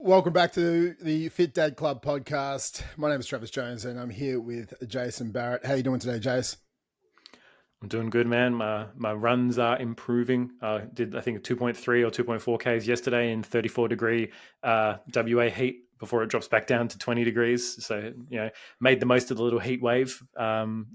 Welcome back to the Fit Dad Club podcast. My name is Travis Jones and I'm here with Jason Barrett. How are you doing today, Jace? I'm doing good, man. My runs are improving. Did I think 2.3 or 2.4 Ks yesterday in 34-degree WA heat before it drops back down to 20 degrees. So, made the most of the little heat wave. I'm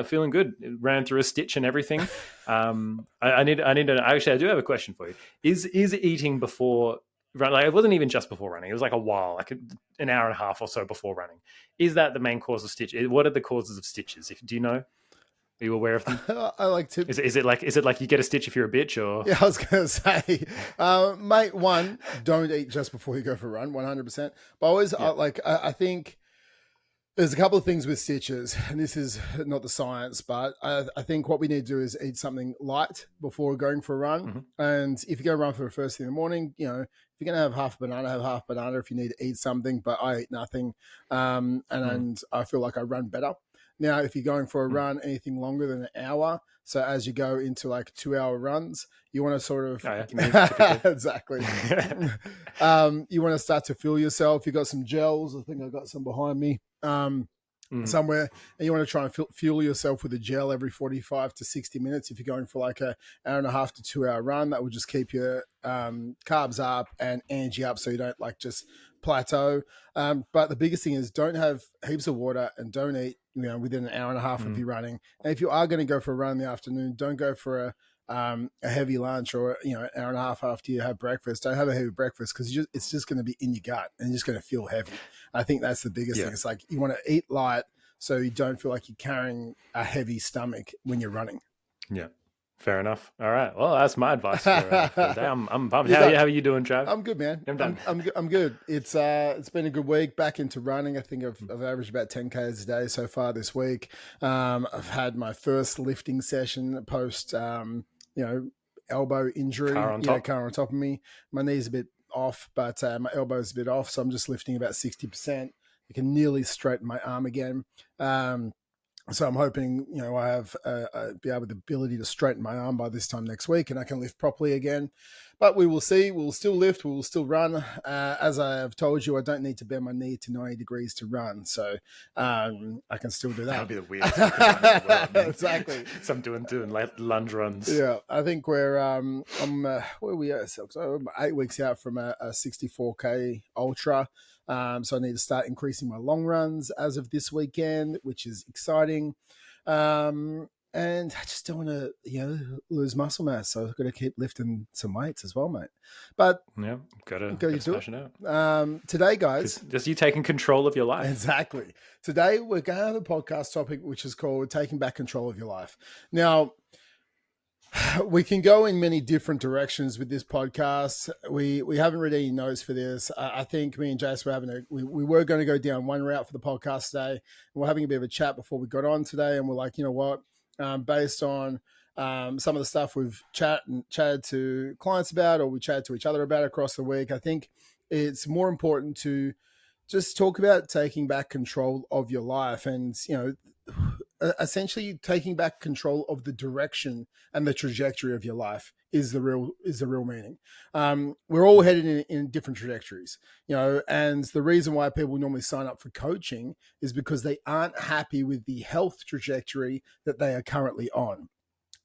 feeling good. Ran through a stitch and everything. I do have a question for you. Is eating before run, like it wasn't even just before running. It was like a while, like an hour and a half or so before running. Is that the main cause of stitches? What are the causes of stitches? Do you know? Are you aware of them? I like to. Is it like you get a stitch if you're a bitch, or? Yeah, I was going to say, mate. One, don't eat just before you go for a run. 100%. But always, I think there's a couple of things with stitches, and this is not the science, but I think what we need to do is eat something light before going for a run. Mm-hmm. And if you're going to run for the first thing in the morning, if you're going to have half a banana, have half a banana. If you need to eat something, but I eat nothing, and I feel like I run better. Now, if you're going for a run anything longer than an hour, so as you go into like 2-hour runs, you want to sort of exactly. You want to start to fuel yourself. You got some gels. I think I got some behind me somewhere, and you want to try and fuel yourself with a gel every 45 to 60 minutes. If you're going for like an hour and a half to 2-hour run, that will just keep your carbs up and energy up, so you don't like just plateau. But the biggest thing is don't have heaps of water and don't eat within an hour and a half of you running. And if you are going to go for a run in the afternoon, don't go for a heavy lunch or an hour and a half after you have breakfast. Don't have a heavy breakfast because it's just going to be in your gut and you're just going to feel heavy. I think that's the biggest thing. It's like you want to eat light so you don't feel like you're carrying a heavy stomach when you're running. Yeah. Fair enough. All right. Well, that's my advice for the day. I'm pumped. How are you doing, Trav? I'm good, man. I'm done. I'm good. It's been a good week. Back into running. I think I've averaged about 10 Ks a day so far this week. I've had my first lifting session post elbow injury. Car on top of me. My knee's a bit off, but my elbow's a bit off, so I'm just lifting about 60%. I can nearly straighten my arm again. So I'm hoping, I have be able the ability to straighten my arm by this time next week, and I can lift properly again. But we will see. We'll still lift. We will still run. As I have told you, I don't need to bend my knee to 90 degrees to run, so I can still do that. That'll be the weirdest thing in the world. Exactly. So I'm doing like lunge runs. Yeah, I think we're where are we at? So I'm 8 weeks out from a 64K ultra. So I need to start increasing my long runs as of this weekend, which is exciting. And I just don't want to, lose muscle mass. So I've got to keep lifting some weights as well, mate. But yeah, got to smash it out. Today, guys, just you taking control of your life. Exactly. Today we're going to have a podcast topic which is called "Taking Back Control of Your Life." Now, we can go in many different directions with this podcast. We haven't read any notes for this. I think me and Jace we were going to go down one route for the podcast today. And we're having a bit of a chat before we got on today, and we're like, you know what? Based on some of the stuff we've chatted to clients about, or we chatted to each other about across the week, I think it's more important to just talk about taking back control of your life, and essentially taking back control of the direction and the trajectory of your life is the real meaning. We're all headed in different trajectories, and the reason why people normally sign up for coaching is because they aren't happy with the health trajectory that they are currently on.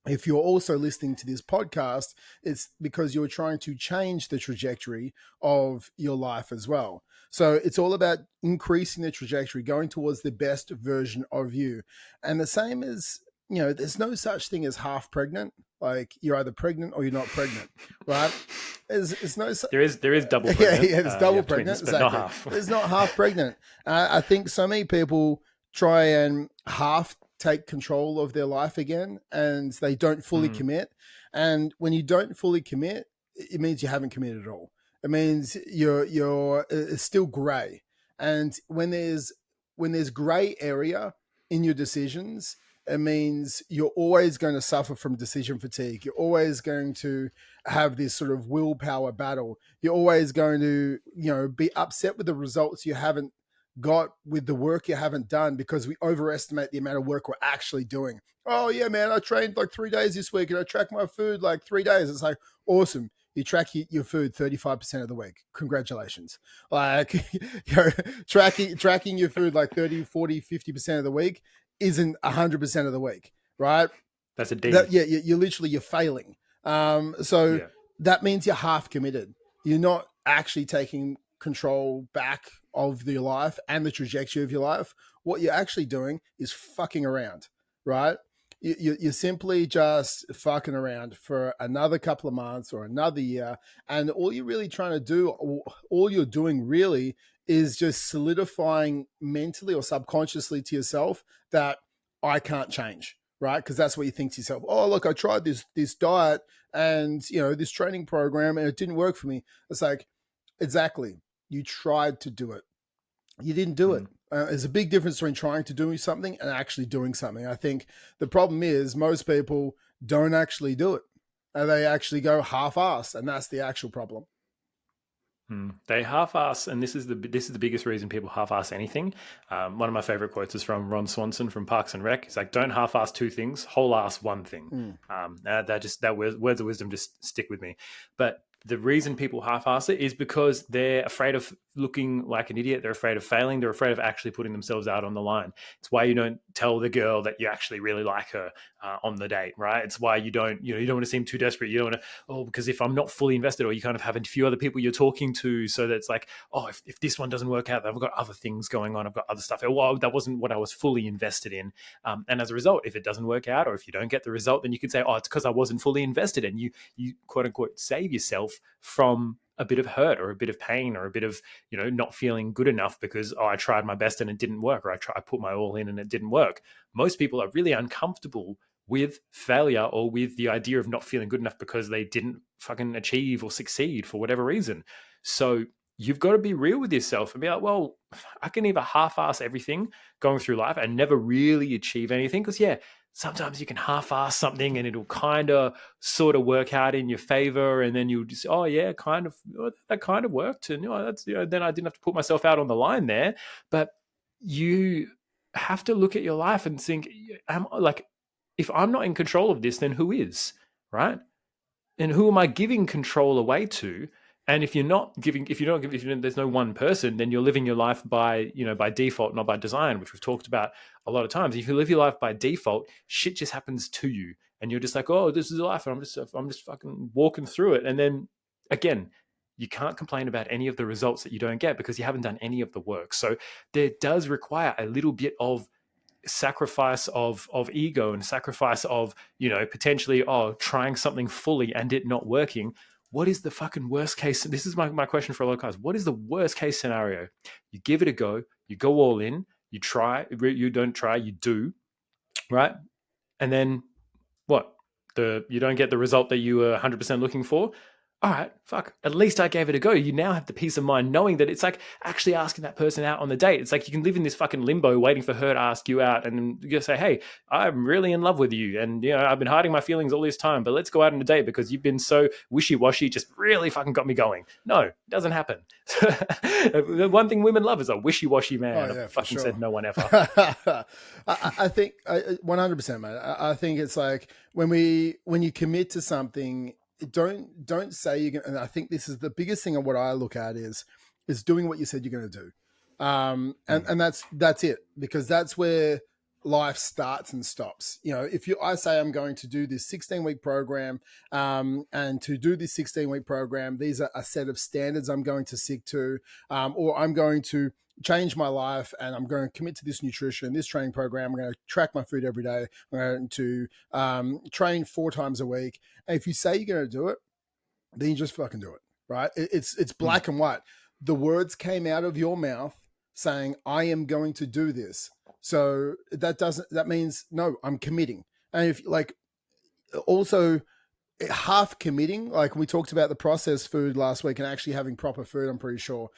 If you're also listening to this podcast, it's because you're trying to change the trajectory of your life as well. So it's all about increasing the trajectory, going towards the best version of you. And the same as, there's no such thing as half pregnant. Like you're either pregnant or you're not pregnant, right? There's no. There is double pregnant. Yeah, it's double pregnant. Twins, but not half. It's not half pregnant. I think so many people try and half take control of their life again, and they don't fully commit. And when you don't fully commit, it means you haven't committed at all. It means it's still gray. And when there's gray area in your decisions, it means you're always going to suffer from decision fatigue. You're always going to have this sort of willpower battle. You're always going to, be upset with the results you haven't got with the work you haven't done, because we overestimate the amount of work we're actually doing. Oh yeah, man, I trained like 3 days this week and I tracked my food like 3 days. It's like, awesome. you track your food 35% of the week. Congratulations. Like, you tracking your food like 30, 40, 50% of the week isn't 100% of the week, right? That's a D. You're failing. So Yeah. that means you're half committed. You're not actually taking control back of your life and the trajectory of your life. What you're actually doing is fucking around, right? You're simply just fucking around for another couple of months or another year. And all you're really trying to do, all you're doing really is just solidifying mentally or subconsciously to yourself that I can't change, right? Because that's what you think to yourself. Oh, look, I tried this diet and this training program and it didn't work for me. It's like, exactly. You tried to do it. You didn't do it. There's a big difference between trying to do something and actually doing something. I think the problem is most people don't actually do it. And they actually go half-assed, and that's the actual problem. They half-ass, and this is the biggest reason people half-ass anything. One of my favorite quotes is from Ron Swanson from Parks and Rec. He's like, "Don't half-ass two things, whole-ass one thing." That words of wisdom just stick with me. But the reason people half-ass it is because they're afraid of looking like an idiot. They're afraid of failing. They're afraid of actually putting themselves out on the line. It's why you don't tell the girl that you actually really like her on the date, right? It's why you don't want to seem too desperate. You don't want to, because if I'm not fully invested, or you kind of have a few other people you're talking to, so that it's like, if this one doesn't work out, I've got other things going on. I've got other stuff. Well, that wasn't what I was fully invested in. And as a result, if it doesn't work out, or if you don't get the result, then you could say, it's because I wasn't fully invested. And you quote unquote save yourself from a bit of hurt or a bit of pain or a bit of, not feeling good enough because, I tried my best and it didn't work, or I put my all in and it didn't work. Most people are really uncomfortable with failure or with the idea of not feeling good enough because they didn't fucking achieve or succeed for whatever reason. So you've got to be real with yourself and be like, well, I can either half-ass everything going through life and never really achieve anything. Because sometimes you can half-ass something and it'll kind of sort of work out in your favor, and then you'll just, that kind of worked, and that's then I didn't have to put myself out on the line there. But you have to look at your life and think, if I'm not in control of this, then who is, right? And who am I giving control away to? And if there's no one person, then you're living your life by default, not by design, which we've talked about a lot of times. If you live your life by default, shit just happens to you, and you're just like, this is life, and I'm just fucking walking through it. And then again, you can't complain about any of the results that you don't get because you haven't done any of the work. So there does require a little bit of sacrifice of ego and sacrifice of potentially trying something fully and it not working. What is the fucking worst case? This is my question for a lot of guys. What is the worst case scenario? You give it a go, you go all in, you try, you don't try, you do, right? And then what? You don't get the result that you were 100% looking for. All right, fuck, at least I gave it a go. You now have the peace of mind knowing that it's like actually asking that person out on the date. It's like you can live in this fucking limbo waiting for her to ask you out, and you say, hey, I'm really in love with you, and I've been hiding my feelings all this time, but let's go out on a date because you've been so wishy-washy, just really fucking got me going. No, it doesn't happen. The one thing women love is a wishy-washy man. I fucking said no one ever. I think 100%, man. I think it's like when you commit to something, don't say you're going to, and I think this is the biggest thing of what I look at is doing what you said you're going to do. And that's it, because that's where life starts and stops. If I say I'm going to do this 16-week program, and to do this 16-week program, these are a set of standards I'm going to stick to, or I'm going to change my life and I'm going to commit to this nutrition, this training program. I'm going to track my food every day. I'm going to train 4 times a week. And if you say you're going to do it, then you just fucking do it, right? It's black and white. The words came out of your mouth saying, I am going to do this. So that means, no, I'm committing. And if also half committing, like we talked about the processed food last week and actually having proper food, I'm pretty sure.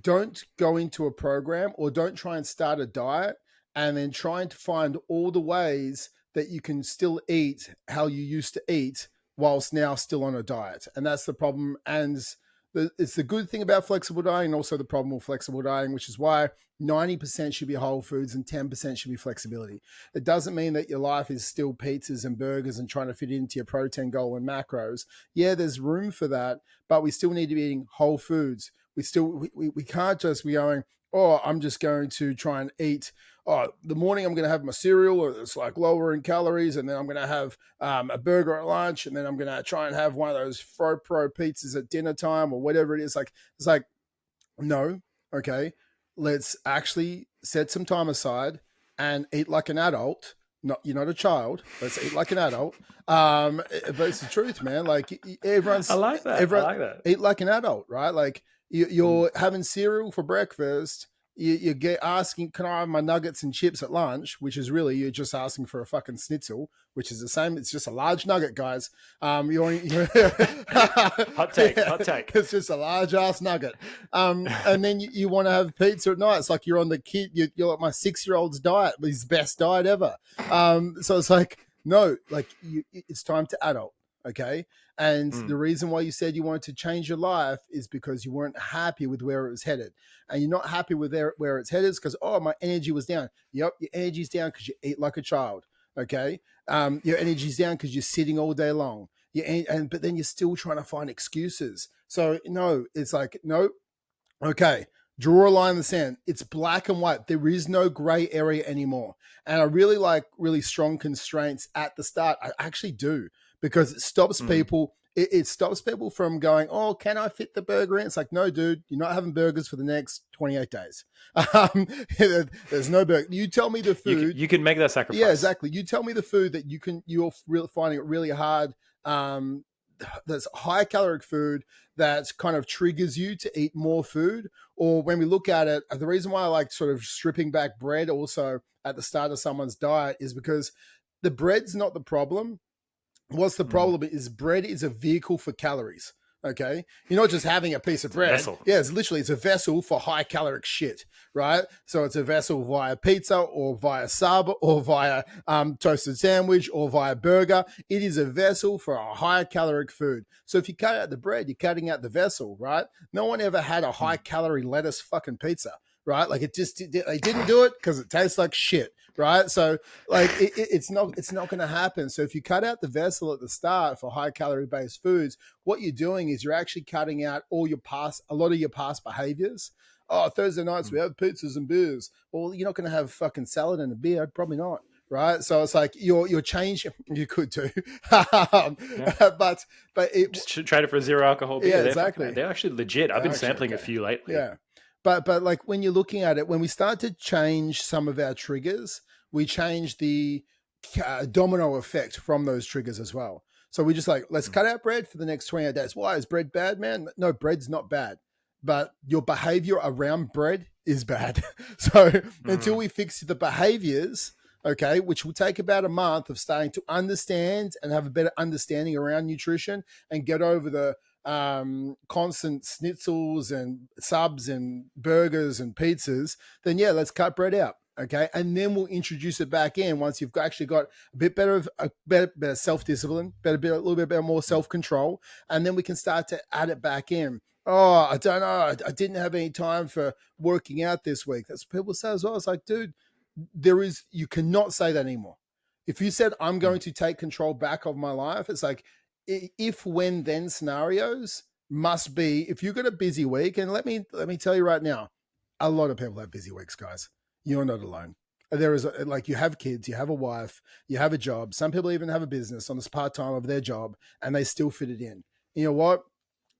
Don't go into a program or don't try and start a diet and then trying to find all the ways that you can still eat how you used to eat whilst now still on a diet. And that's the problem. And it's the good thing about flexible dieting and also the problem with flexible dieting, which is why 90% should be whole foods and 10% should be flexibility. It doesn't mean that your life is still pizzas and burgers and trying to fit into your protein goal and macros. Yeah, there's room for that, but we still need to be eating whole foods. We can't just be going, oh, I'm just going to try and eat. Oh, the morning I'm going to have my cereal, or it's like lower in calories, and then I'm going to have a burger at lunch, and then I'm going to try and have one of those Pro pizzas at dinner time or whatever it is. Like, it's like, no, okay, let's actually set some time aside and eat like an adult. Not, you're not a child. Let's eat like an adult. But it's the truth, man. Like everyone's, I like that. Everyone, I like that. eat like an adult, right? Like you're having cereal for breakfast. You get asking, can I have my nuggets and chips at lunch? Which is really, you're just asking for a fucking schnitzel, which is the same. It's just a large nugget, guys. Hot take. It's just a large ass nugget. And then you want to have pizza at night. It's like you're on the kid. You're like my 6-year-old's diet, his best diet ever. So it's like, no, like it's time to adult. Okay. And the reason why you said you wanted to change your life is because you weren't happy with where it was headed. And you're not happy with where it's headed because, oh, my energy was down. Yep, your energy's down because you eat like a child. Okay. Your energy's down because you're sitting all day long. But then you're still trying to find excuses. So no, it's like, no, okay. Draw a line in the sand. It's black and white. There is no gray area anymore. And I really like really strong constraints at the start. I actually do, because it stops people. It stops people from going, oh, can I fit the burger in? It's like, no, dude, you're not having burgers for the next 28 days. There's no burger. You tell me the food. You can make that sacrifice. Yeah, exactly. You tell me the food that you're really finding it really hard. That's high caloric food that kind of triggers you to eat more food. Or when we look at it, the reason why I like sort of stripping back bread also at the start of someone's diet is because the bread's not the problem. What's the problem is bread is a vehicle for calories. Okay. You're not just having a piece of bread. Yeah, it's a vessel for high caloric shit, right? So it's a vessel via pizza or via sub or via toasted sandwich or via burger. It is a vessel for a high caloric food. So if you cut out the bread, you're cutting out the vessel, right? No one ever had a high calorie lettuce fucking pizza, right? Like they didn't do it because it tastes like shit. Right. So like it's not going to happen. So if you cut out the vessel at the start for high calorie based foods, what you're doing is you're actually cutting out a lot of your past behaviors. Oh, Thursday nights we have pizzas and beers. Well, you're not going to have fucking salad and a beer. Probably not. Right. So it's like you're changing. You could do, but just tried it for zero alcohol beer. Yeah, exactly. They're actually legit. I've been sampling a few lately. Yeah. But like when you're looking at it, when we start to change some of our triggers, we change the domino effect from those triggers as well. So we just like, let's cut out bread for the next 28 days. Why? Is bread bad, man? No, bread's not bad. But your behavior around bread is bad. So until we fix the behaviors, okay, which will take about a month of starting to understand and have a better understanding around nutrition and get over the constant schnitzels and subs and burgers and pizzas, then yeah, let's cut bread out. Okay. And then we'll introduce it back in once you've actually got a bit better of a better self-discipline, a little bit more self-control. And then we can start to add it back in. Oh, I don't know. I didn't have any time for working out this week. That's what people say as well. It's like, dude, you cannot say that anymore. If you said, I'm going to take control back of my life, it's like, if, when, then scenarios must be, if you've got a busy week, and let me tell you right now, a lot of people have busy weeks, guys. You're not alone. There is like, you have kids, you have a wife, you have a job. Some people even have a business on this part-time of their job and they still fit it in. You know what?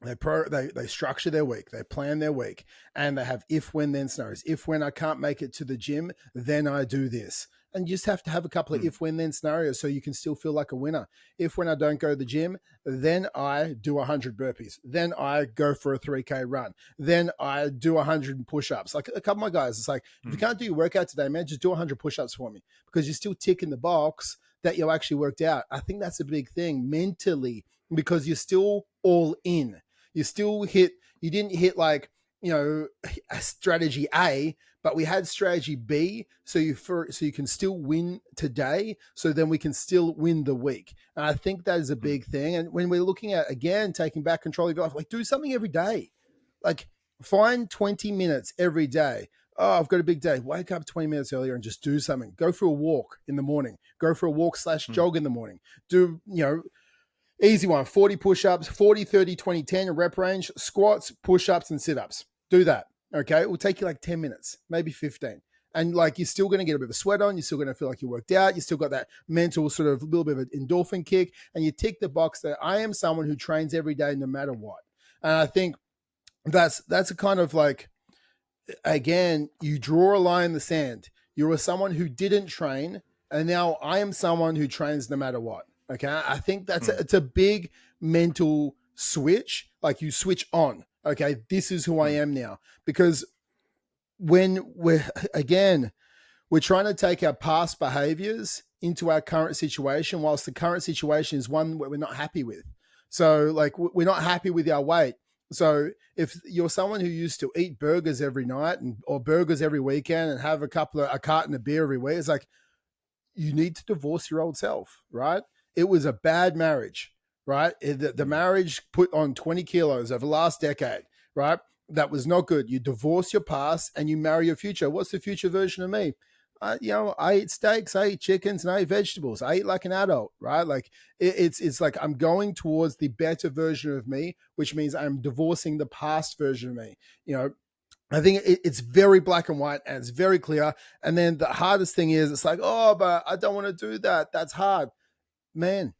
They structure their week, they plan their week, and they have if, when, then scenarios. If, when I can't make it to the gym, then I do this. And you just have to have a couple of if, when, then scenarios so you can still feel like a winner. If, when I don't go to the gym, then I do 100 burpees. Then I go for a 3K run. Then I do 100 push-ups. Like a couple of my guys, it's like, if you can't do your workout today, man, just do 100 push-ups for me, because you're still ticking the box that you actually worked out. I think that's a big thing mentally, because you're still all in. You didn't hit like a strategy A, but we had strategy B, so you can still win today, so then we can still win the week. And I think that is a big thing. And when we're looking at, again, taking back control of your life, like, do something every day. Like, find 20 minutes every day. Oh, I've got a big day. Wake up 20 minutes earlier and just do something. Go for a walk in the morning. Go for a walk / jog in the morning. Do, easy one, 40 push-ups, 40, 30, 20, 10 rep range, squats, push-ups, and sit-ups. Do that, okay? It will take you like 10 minutes, maybe 15. And like, you're still going to get a bit of a sweat on. You're still going to feel like you worked out. You still got that mental sort of little bit of an endorphin kick. And you tick the box that I am someone who trains every day no matter what. And I think that's a kind of like, again, you draw a line in the sand. You were someone who didn't train, and now I am someone who trains no matter what. Okay, I think it's a big mental switch. Like, you switch on. Okay, this is who I am now. Because when we're trying to take our past behaviors into our current situation, whilst the current situation is one where we're not happy with. So, like, we're not happy with our weight. So if you're someone who used to eat burgers every night or burgers every weekend and have a carton of beer every week, it's like, you need to divorce your old self, right? It was a bad marriage, right? The marriage put on 20 kilos over the last decade, right? That was not good. You divorce your past and you marry your future. What's the future version of me? I eat steaks, I eat chickens, and I eat vegetables. I eat like an adult, right? Like, it's like I'm going towards the better version of me, which means I'm divorcing the past version of me. I think it's very black and white, and it's very clear. And then the hardest thing is, it's like, oh, but I don't want to do that. That's hard. Man,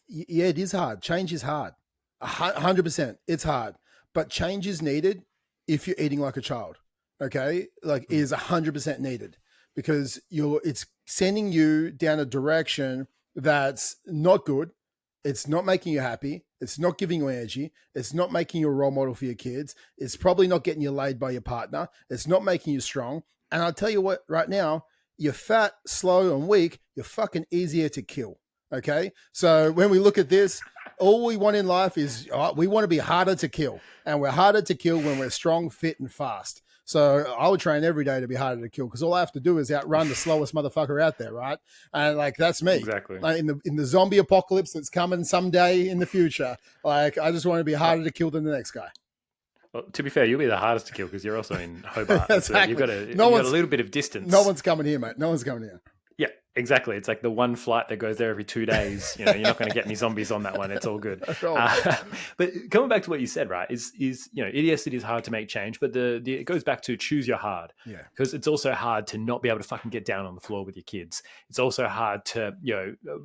yeah, it is hard. Change is hard. 100%. It's hard. But change is needed if you're eating like a child, okay? Like, it is 100% needed, because it's sending you down a direction that's not good. It's not making you happy. It's not giving you energy. It's not making you a role model for your kids. It's probably not getting you laid by your partner. It's not making you strong. And I'll tell you what, right now, you're fat, slow, and weak. You're fucking easier to kill, okay? So when we look at this, all we want in life is, we want to be harder to kill. And we're harder to kill when we're strong, fit, and fast. So I would train every day to be harder to kill, because all I have to do is outrun the slowest motherfucker out there, right? And like, that's me. Exactly. Like, in the zombie apocalypse that's coming someday in the future, like, I just want to be harder to kill than the next guy. Well, to be fair, you'll be the hardest to kill because you're also in Hobart. Exactly. So you've got a little bit of distance. No one's coming here, mate. No one's coming here. Yeah, exactly. It's like the one flight that goes there every 2 days. You're not going to get any zombies on that one. It's all good. But coming back to what you said, right, is yes, it is hard to make change, but it goes back to choose your hard. Yeah. Because it's also hard to not be able to fucking get down on the floor with your kids. It's also hard to,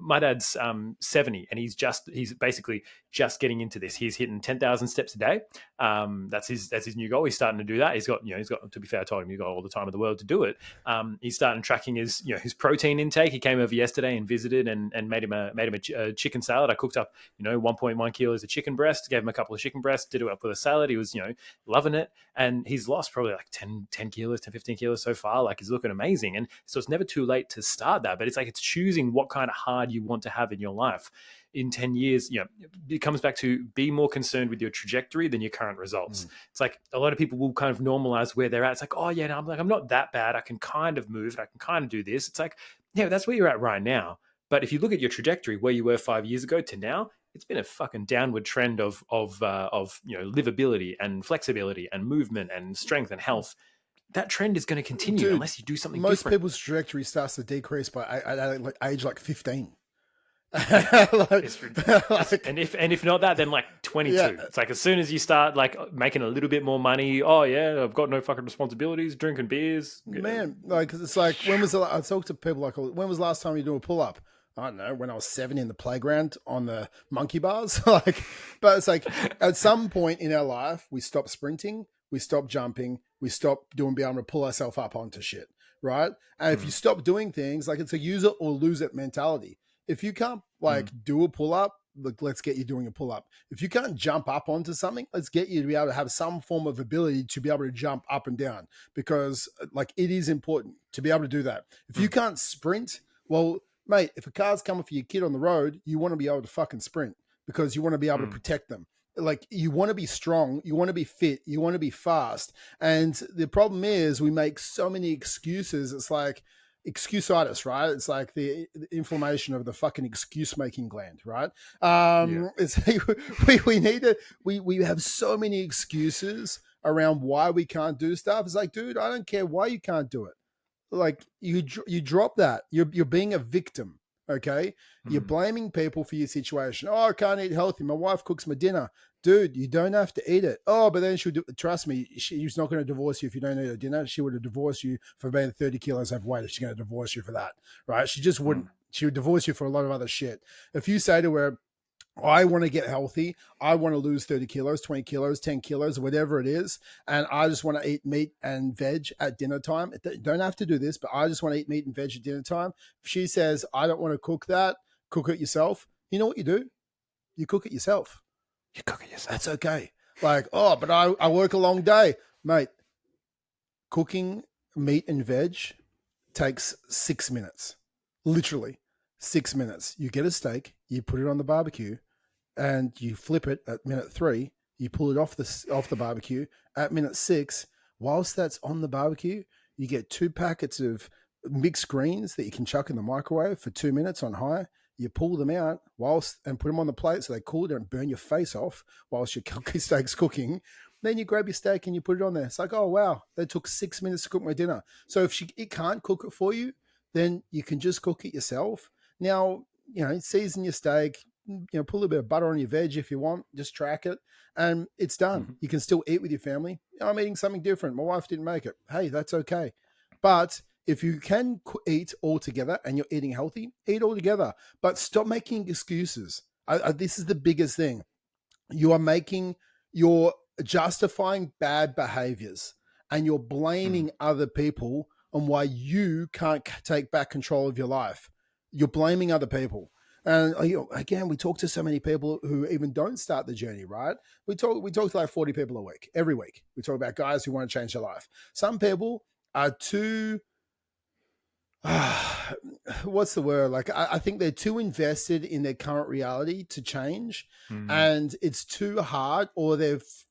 my dad's 70, and he's basically just getting into this. He's hitting 10,000 steps a day. That's his new goal. He's starting to do that. He's got, to be fair, I told him he's got all the time in the world to do it. He's starting tracking his protein intake. He came over yesterday and visited and made him a chicken salad. I cooked up, 1.1 kilos of chicken breast, gave him a couple of chicken breasts, did it up with a salad. He was, loving it. And he's lost probably like 10 kilos, 10, 15 kilos so far. Like, he's looking amazing. And so it's never too late to start that, but it's like, it's choosing what kind of hard you want to have in your life. In 10 years, it comes back to be more concerned with your trajectory than your current results. It's like, a lot of people will kind of normalize where they're at. It's like, oh yeah, no, I'm not that bad. I can kind of move. I can kind of do this. It's like, yeah, that's where you're at right now. But if you look at your trajectory, where you were 5 years ago to now, it's been a fucking downward trend of livability and flexibility and movement and strength and health. That trend is going to continue unless you do something most different. People's trajectory starts to decrease by age like 15. And if not that, then like 22. Yeah. It's like, as soon as you start like making a little bit more money, oh yeah, I've got no fucking responsibilities, drinking beers. Man, like, it's like, I talk to people like, when was the last time you do a pull up? I don't know, when I was 7 in the playground on the monkey bars. But it's like, at some point in our life, we stop sprinting, we stop jumping, we stop being able to pull ourselves up onto shit, right? And if you stop doing things, like, it's a use it or lose it mentality. If you can't do a pull-up, let's get you doing a pull-up. If you can't jump up onto something, let's get you to be able to have some form of ability to be able to jump up and down, because like, it is important to be able to do that. If you can't sprint, well, mate, if a car's coming for your kid on the road, you want to be able to fucking sprint, because you want to be able to protect them. Like, you want to be strong, you want to be fit, you want to be fast. And the problem is we make so many excuses. It's like excusitis, right? It's like the inflammation of the fucking excuse making gland, right? It's we need to we have so many excuses around why we can't do stuff. It's like, dude, I don't care why you can't do it. Like, you drop that. You're being a victim. Okay, you're blaming people for your situation. Oh, I can't eat healthy. My wife cooks my dinner. Dude, you don't have to eat it. Oh, but then she'll do. Trust me, she's not going to divorce you if you don't eat her dinner. She would have divorced you for being 30 kilos overweight if she's going to divorce you for that, right? She just wouldn't. She would divorce you for a lot of other shit. If you say to her, I want to get healthy. I want to lose 30 kilos, 20 kilos, 10 kilos, whatever it is. And I just want to eat meat and veg at dinner time. You don't have to do this, but I just want to eat meat and veg at dinner time. If she says, I don't want to cook that, cook it yourself. You know what you do? You cook it yourself. You cook it yourself. That's okay. Like, oh, but I work a long day. Mate, cooking meat and veg takes 6 minutes. Literally 6 minutes. You get a steak, you put it on the barbecue, and you flip it at minute 3. You pull it off the barbecue at minute 6. Whilst that's on the barbecue, you get 2 packets of mixed greens that you can chuck in the microwave for 2 minutes on high. You pull them out and put them on the plate so they cool, don't burn your face off whilst your steak's cooking. Then you grab your steak and you put it on there. It's like, oh, wow, that took 6 minutes to cook my dinner. So if it can't cook it for you, then you can just cook it yourself. Now, season your steak, put a little bit of butter on your veg if you want, just track it, and it's done. You can still eat with your family. I'm eating something different. My wife didn't make it. Hey, that's okay. But if you can eat all together and you're eating healthy, eat all together. But stop making excuses. This is the biggest thing. You're justifying bad behaviors, and you're blaming other people on why you can't take back control of your life. You're blaming other people. And again, we talk to so many people who even don't start the journey, right? We talk to like 40 people a week, every week. We talk about guys who want to change their life. Some people are too, what's the word? Like, I think they're too invested in their current reality to change, and it's too hard, or it's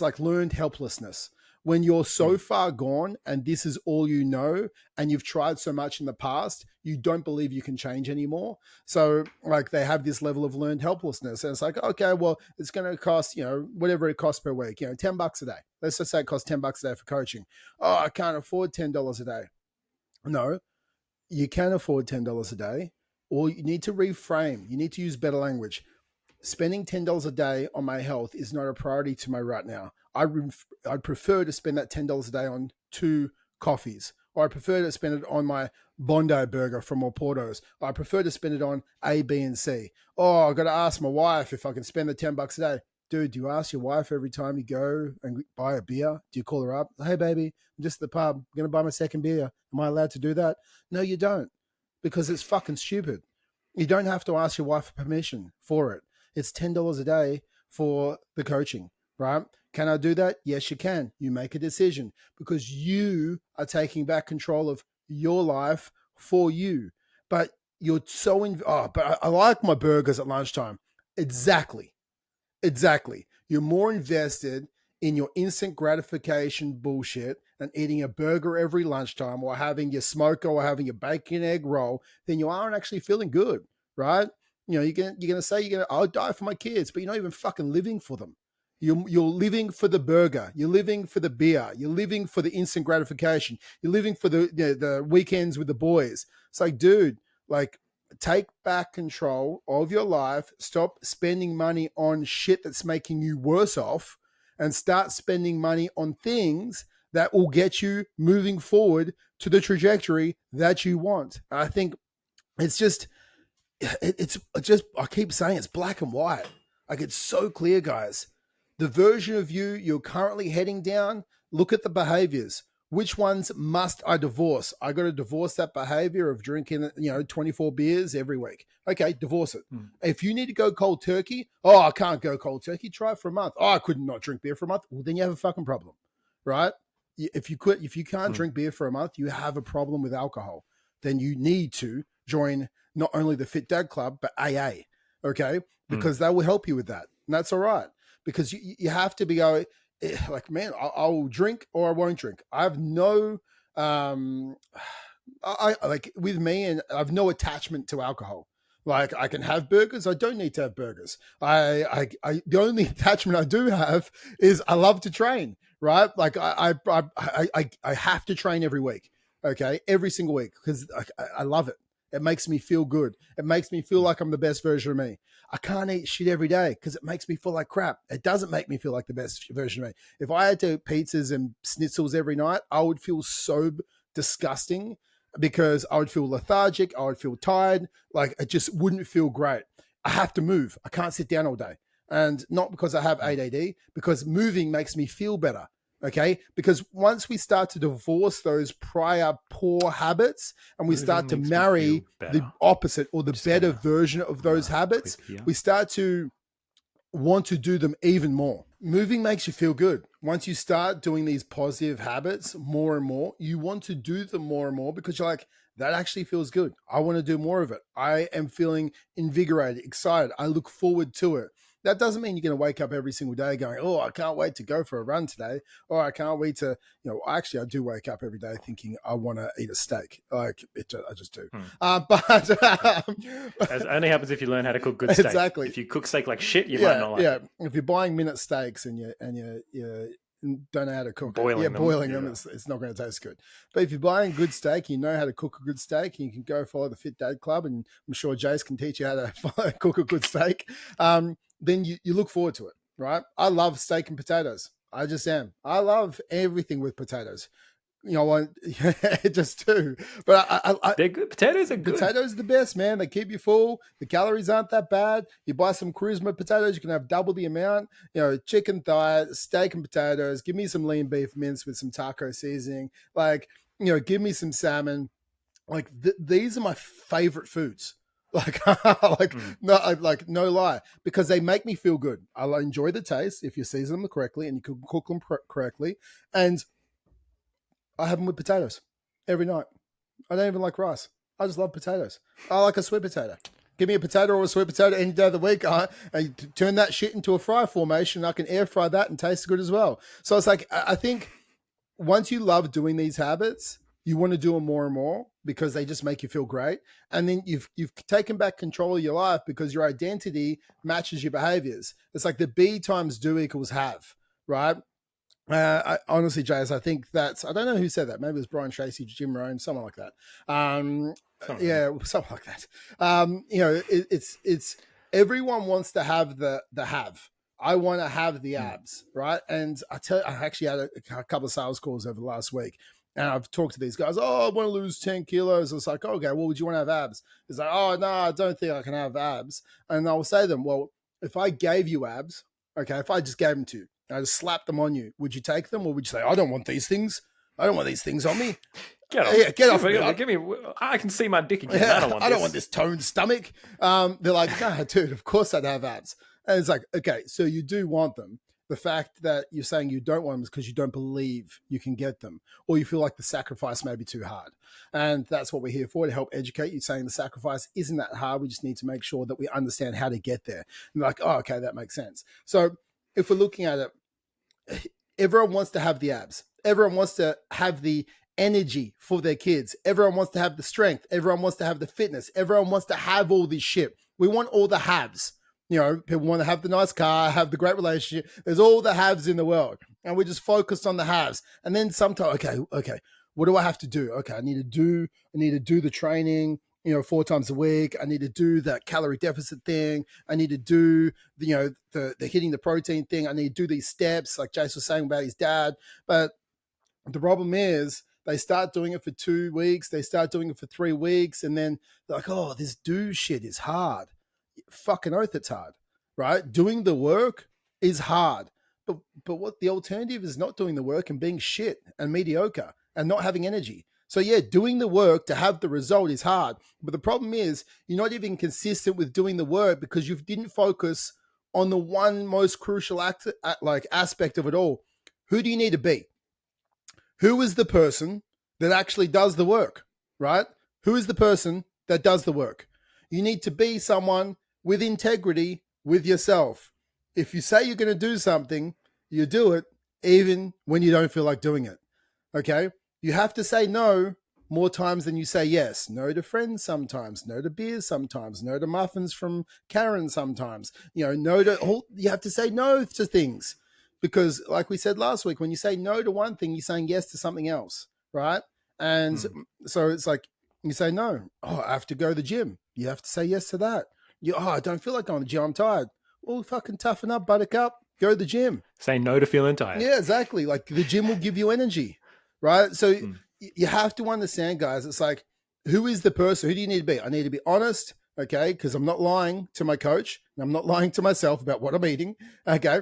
like learned helplessness. When you're so far gone and this is all you know, and you've tried so much in the past, you don't believe you can change anymore. So like, they have this level of learned helplessness, and it's like, okay, well, it's going to cost, whatever it costs per week, $10 a day. Let's just say it costs $10 a day for coaching. Oh, I can't afford $10 a day. No, you can afford $10 a day, or you need to reframe. You need to use better language. Spending $10 a day on my health is not a priority to me right now. I'd prefer to spend that $10 a day on 2 coffees, or I prefer to spend it on my Bondi burger from Oporto's. I prefer to spend it on A, B, and C. Oh, I've got to ask my wife if I can spend the $10 a day. Dude, do you ask your wife every time you go and buy a beer? Do you call her up? Hey, baby, I'm just at the pub. I'm going to buy my second beer. Am I allowed to do that? No, you don't, because it's fucking stupid. You don't have to ask your wife for permission for it. It's $10 a day for the coaching, right? Can I do that? Yes, you can. You make a decision, because you are taking back control of your life for you. But you're so but I like my burgers at lunchtime. Exactly. You're more invested in your instant gratification bullshit and eating a burger every lunchtime, or having your smoker, or having your bacon egg roll, than you are actually feeling good, right? You're gonna say I'll die for my kids, but you're not even fucking living for them. You're living for the burger. You're living for the beer. You're living for the instant gratification. You're living for the weekends with the boys. It's like, dude, like, take back control of your life. Stop spending money on shit that's making you worse off, and start spending money on things that will get you moving forward to the trajectory that you want. I think it's just, I keep saying it's black and white. Like, it's so clear, guys. The version of you're currently heading down, look at the behaviors. Which ones must I divorce? I got to divorce that behavior of drinking, 24 beers every week. Okay, divorce it. If you need to go cold turkey, oh, I can't go cold turkey. Try it for a month. Oh, I could not drink beer for a month. Well, then you have a fucking problem, right? If you can't drink beer for a month, you have a problem with alcohol. Then you need to join not only the Fit Dad Club, but AA. okay? Because they will help you with that. And that's all right. Because you have to be going, like, man, I'll drink or I won't drink. I have no, I like with me, and I have no attachment to alcohol. Like, I can have burgers. I don't need to have burgers. The only attachment I do have is I love to train, right? Like I have to train every week. Okay. Every single week. Because I love it. It makes me feel good. It makes me feel like I'm the best version of me. I can't eat shit every day because it makes me feel like crap. It doesn't make me feel like the best version of me. If I had to eat pizzas and schnitzels every night, I would feel so disgusting because I would feel lethargic. I would feel tired. Like, it just wouldn't feel great. I have to move. I can't sit down all day. And not because I have ADD, because moving makes me feel better. Okay. Because once we start to divorce those prior poor habits and we start to marry the opposite or the better version of those habits, we start to want to do them even more. Moving makes you feel good. Once you start doing these positive habits more and more, you want to do them more and more because you're like, that actually feels good. I want to do more of it. I am feeling invigorated, excited. I look forward to it. That doesn't mean you're going to wake up every single day going, oh, I can't wait to go for a run today. Or I can't wait to, actually, I do wake up every day thinking I want to eat a steak. I just do. But it only happens if you learn how to cook good steak. Exactly. If you cook steak like shit, you might not like it. If you're buying minute steaks and you don't know how to cook boiling them, it's not going to taste good. But if you're buying good steak, you know how to cook a good steak, and you can go follow the Fit Dad Club, and I'm sure Jace can teach you how to cook a good steak. Then you look forward to it, right? I love steak and potatoes. I just am. I love everything with potatoes. Just do. But they're good. Potatoes are good. Potatoes are the best, man. They keep you full. The calories aren't that bad. You buy some charisma potatoes, you can have double the amount. Chicken thigh, steak and potatoes. Give me some lean beef mince with some taco seasoning. Like, give me some salmon. Like, these are my favorite foods. No lie, because they make me feel good. I'll enjoy the taste if you season them correctly and you can cook them correctly. And I have them with potatoes every night. I don't even like rice. I just love potatoes. I like a sweet potato. Give me a potato or a sweet potato any day of the week. I turn that shit into a fry formation. I can air fry that and taste good as well. So it's like, I think once you love doing these habits, you want to do them more and more because they just make you feel great. And then you've taken back control of your life because your identity matches your behaviors. It's like the B times do equals have, right? Honestly, Jace, I think I don't know who said that. Maybe it was Brian Tracy, Jim Rohn, someone like that. Something like that. It's everyone wants to have the have. I want to have the abs, right? And I actually had a couple of sales calls over the last week. And I've talked to these guys, I want to lose 10 kilos. It's like, okay, well, would you want to have abs? It's like, oh, no, I don't think I can have abs. And I'll say to them, well, if I gave you abs, okay, if I just gave them to you, I just slapped them on you, would you take them? Or would you say, I don't want these things. I don't want these things on me. Get off. Yeah, get off. Give me, I can see my dick again. Yeah, I don't want this toned stomach. They're like, nah, dude, of course I'd have abs. And it's like, okay, so you do want them. The fact that you're saying you don't want them is because you don't believe you can get them, or you feel like the sacrifice may be too hard. And that's what we're here for, to help educate you, saying the sacrifice isn't that hard. We just need to make sure that we understand how to get there. And like, oh, okay, that makes sense. So if we're looking at it, everyone wants to have the abs. Everyone wants to have the energy for their kids. Everyone wants to have the strength. Everyone wants to have the fitness. Everyone wants to have all this shit. We want all the haves. People want to have the nice car, have the great relationship. There's all the haves in the world. And we're just focused on the haves. And then sometimes, okay, what do I have to do? Okay, I need to do the training, 4 times a week. I need to do that calorie deficit thing. I need to do the hitting the protein thing. I need to do these steps, like Jace was saying about his dad. But the problem is they start doing it for 2 weeks. They start doing it for 3 weeks. And then they're like, oh, this do shit is hard. Fucking oath it's hard, right? Doing the work is hard. But what the alternative is not doing the work and being shit and mediocre and not having energy. So yeah, doing the work to have the result is hard. But the problem is you're not even consistent with doing the work because you didn't focus on the one most crucial aspect of it all. Who do you need to be? Who is the person that actually does the work, right? Who is the person that does the work? You need to be someone with integrity with yourself. If you say you're going to do something, you do it even when you don't feel like doing it. Okay? You have to say no more times than you say yes. No to friends sometimes, no to beers sometimes, no to muffins from Karen sometimes. No to all, you have to say no to things. Because like we said last week, when you say no to one thing, you're saying yes to something else, right? And so it's like you say no. Oh, I have to go to the gym. You have to say yes to that. I don't feel like going to the gym. I'm tired. Well, fucking toughen up, buttercup. Go to the gym. Say no to feeling tired. Yeah, exactly. Like the gym will give you energy, right? So you have to understand, guys. It's like, who is the person? Who do you need to be? I need to be honest, okay? Because I'm not lying to my coach, and I'm not lying to myself about what I'm eating, okay?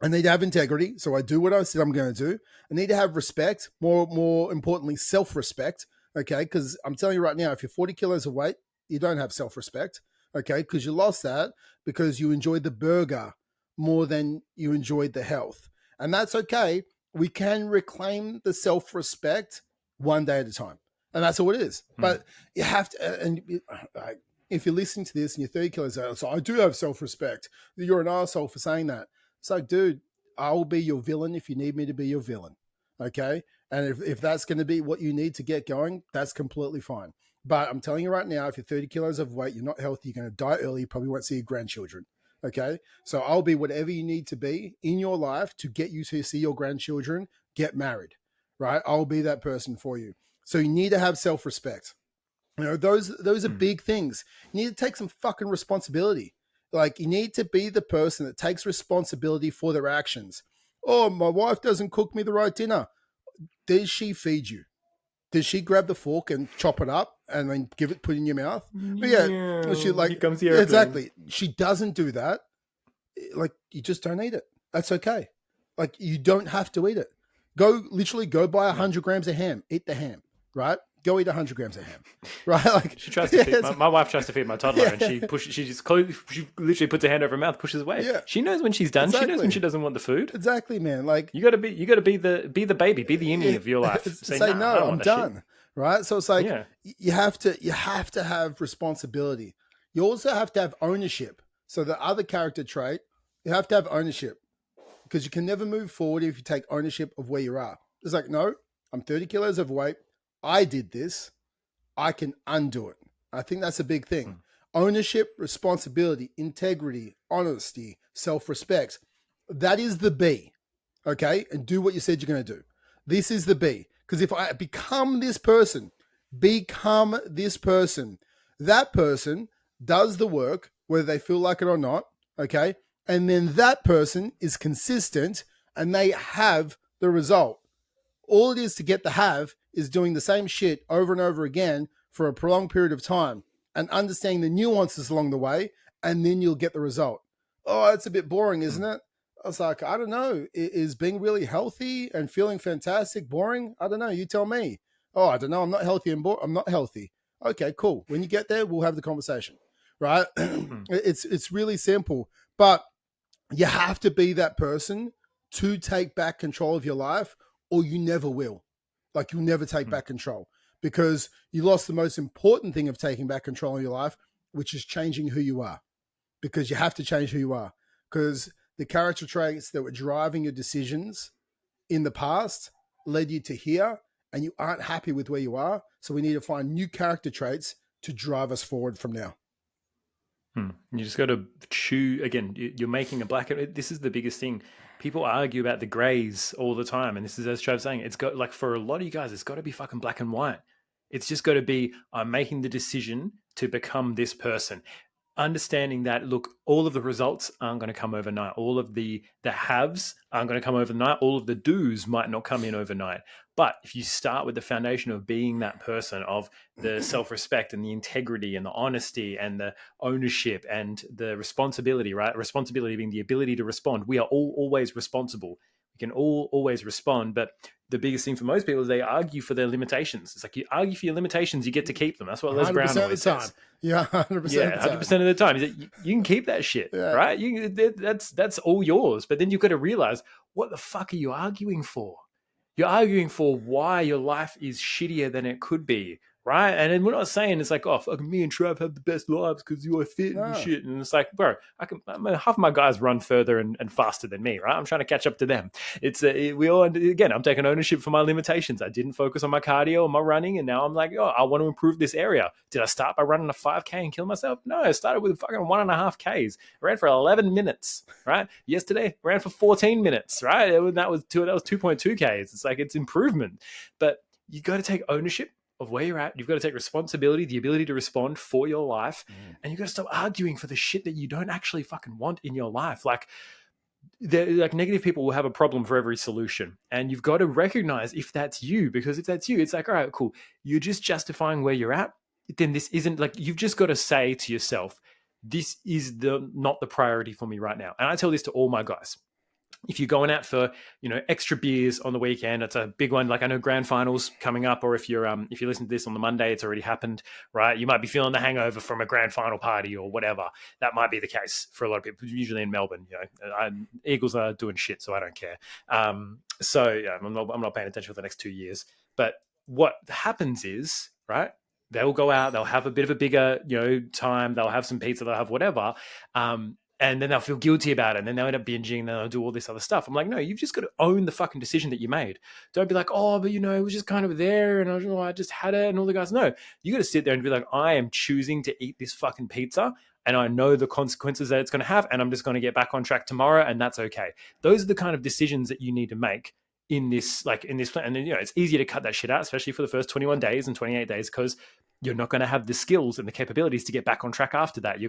I need to have integrity, so I do what I said I'm going to do. I need to have respect, more importantly, self-respect, okay? Because I'm telling you right now, if you're 40 kilos of weight, you don't have self-respect, okay? Because you lost that because you enjoyed the burger more than you enjoyed the health. And that's okay. We can reclaim the self-respect one day at a time. And that's all it is. But you have to, and if you're listening to this and you're 30 kilos out, so I do have self-respect. You're an asshole for saying that. It's like, dude, I will be your villain if you need me to be your villain. Okay? And if that's going to be what you need to get going, that's completely fine. But I'm telling you right now, if you're 30 kilos of weight, you're not healthy, you're going to die early, you probably won't see your grandchildren. Okay? So I'll be whatever you need to be in your life to get you to see your grandchildren get married, right? I'll be that person for you. So you need to have self-respect. Those are big things. You need to take some fucking responsibility. Like, you need to be the person that takes responsibility for their actions. Oh, my wife doesn't cook me the right dinner. Does she feed you? Does she grab the fork and chop it up and then put it in your mouth? But yeah, she Here comes the airplane. Exactly. She doesn't do that. Like, you just don't eat it. That's okay. Like, you don't have to eat it. Go buy 100 grams of ham. Eat the ham, right? Go eat 100 grams of ham, right? Like, she tries to feed, my wife tries to feed my toddler, and she literally puts her hand over her mouth, pushes away. Yeah. She knows when she's done. Exactly. She knows when she doesn't want the food. Exactly, man. Like, you got to be the baby, be the Emmy of your life. Say no, I'm done. Shit. Right? So it's like, you have to have responsibility. You also have to have ownership. So the other character trait, you have to have ownership, because you can never move forward if you take ownership of where you are. It's like, no, I'm 30 kilos of weight. I did this. I can undo it. I think that's a big thing. Ownership, responsibility, integrity, honesty, self-respect. That is the B. Okay? And do what you said you're going to do. This is the B. Because if I become this person, that person does the work, whether they feel like it or not. Okay? And then that person is consistent and they have the result. All it is to get the have is doing the same shit over and over again for a prolonged period of time and understanding the nuances along the way, and then you'll get the result. Oh, it's a bit boring, isn't it? I was like, I don't know. Is being really healthy and feeling fantastic boring? I don't know. You tell me. Oh, I don't know. I'm not healthy and I'm not healthy. Okay, cool. When you get there, we'll have the conversation, right? It's really simple, but you have to be that person to take back control of your life, or you never will. Like, you'll never take back control, because you lost the most important thing of taking back control of your life, which is changing who you are. Because you have to change who you are. Because the character traits that were driving your decisions in the past led you to here, and you aren't happy with where you are. So we need to find new character traits to drive us forward from now. You just got to choose. Again, you're making a black. This is the biggest thing. People argue about the grays all the time. And this is, as Trav's saying, it's got, like, for a lot of you guys, it's got to be fucking black and white. It's just got to be, I'm making the decision to become this person. Understanding that, look, all of the results aren't going to come overnight. All of the haves aren't going to come overnight. All of the do's might not come in overnight. But if you start with the foundation of being that person, of the self-respect and the integrity and the honesty and the ownership and the responsibility, right? Responsibility being the ability to respond. We are all always responsible. We can all always respond. But the biggest thing for most people is they argue for their limitations. It's like, you argue for your limitations, you get to keep them. That's what Les Brown always says. Yeah, 100%. Yeah, 100% of the time. You can keep that shit, right? That's all yours. But then you've got to realize, what the fuck are you arguing for? You're arguing for why your life is shittier than it could be, right? And then we're not saying it's like, oh, fucking me and Trav have the best lives because you're fit and No. shit. And it's like, bro, half of my guys run further and faster than me, right? I'm trying to catch up to them. We all, again, I'm taking ownership for my limitations. I didn't focus on my cardio or my running, and now I'm like, oh, I want to improve this area. Did I start by running a 5K and kill myself? No, I started with fucking 1.5 Ks. I ran for 11 minutes, right? Yesterday, I ran for 14 minutes, right? That was 2.2 Ks. It's like, it's improvement. But you got to take ownership of where you're at. You've got to take responsibility, the ability to respond for your life. And you've got to stop arguing for the shit that you don't actually fucking want in your life. Like negative people will have a problem for every solution. And you've got to recognize if that's you, because if that's you, it's like, all right, cool. You're just justifying where you're at. Then this isn't like, you've just got to say to yourself, this is not the priority for me right now. And I tell this to all my guys. If you're going out for, extra beers on the weekend, it's a big one. Like I know grand finals coming up, or if you listen to this on the Monday, it's already happened, right? You might be feeling the hangover from a grand final party or whatever. That might be the case for a lot of people, usually in Melbourne. Eagles are doing shit, so I don't care. So yeah, I'm not paying attention for the next 2 years. But what happens is, right, they'll go out, they'll have a bit of a bigger, time, they'll have some pizza, they'll have whatever. And then they'll feel guilty about it. And then they'll end up binging and then they'll do all this other stuff. I'm like, no, you've just got to own the fucking decision that you made. Don't be like, oh, but it was just kind of there and I just had it. And all the guys, no, you got to sit there and be like, I am choosing to eat this fucking pizza. And I know the consequences that it's going to have. And I'm just going to get back on track tomorrow. And that's okay. Those are the kind of decisions that you need to make in this plan. And then, it's easier to cut that shit out, especially for the first 21 days and 28 days, because you're not going to have the skills and the capabilities to get back on track after that. You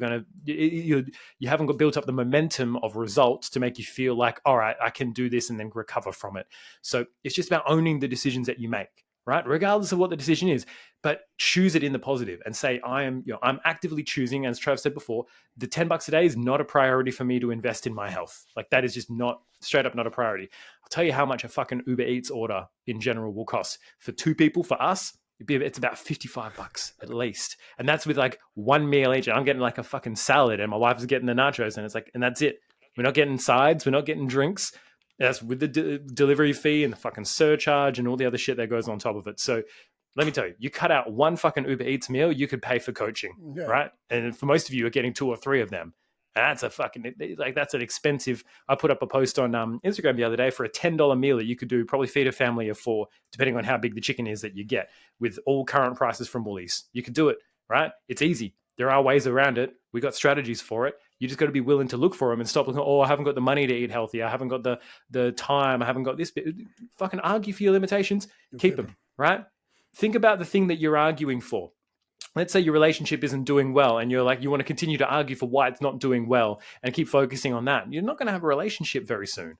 haven't built up the momentum of results to make you feel like, all right, I can do this and then recover from it. So it's just about owning the decisions that you make, right? Regardless of what the decision is, but choose it in the positive and say, I'm actively choosing, as Trav said before, the $10 a day is not a priority for me to invest in my health. Like that is just straight up not a priority. I'll tell you how much a fucking Uber Eats order in general will cost. For 2 people, for us, it's about $55 at least. And that's with like one meal each. And I'm getting like a fucking salad and my wife is getting the nachos, and it's like, and that's it. We're not getting sides. We're not getting drinks. That's with the delivery fee and the fucking surcharge and all the other shit that goes on top of it. So let me tell you, you cut out one fucking Uber Eats meal, you could pay for coaching, right? And for most of you, you're getting 2 or 3 of them. And that's an expensive. I put up a post on Instagram the other day for a $10 meal that you could do, probably feed a family of 4, depending on how big the chicken is that you get, with all current prices from Woolies. You could do it, right? It's easy. There are ways around it. We got strategies for it. You just got to be willing to look for them and stop looking, I haven't got the money to eat healthy. I haven't got the time. I haven't got this bit. Fucking argue for your limitations. Keep them, right? Think about the thing that you're arguing for. Let's say your relationship isn't doing well and you're like, you want to continue to argue for why it's not doing well and keep focusing on that. You're not going to have a relationship very soon,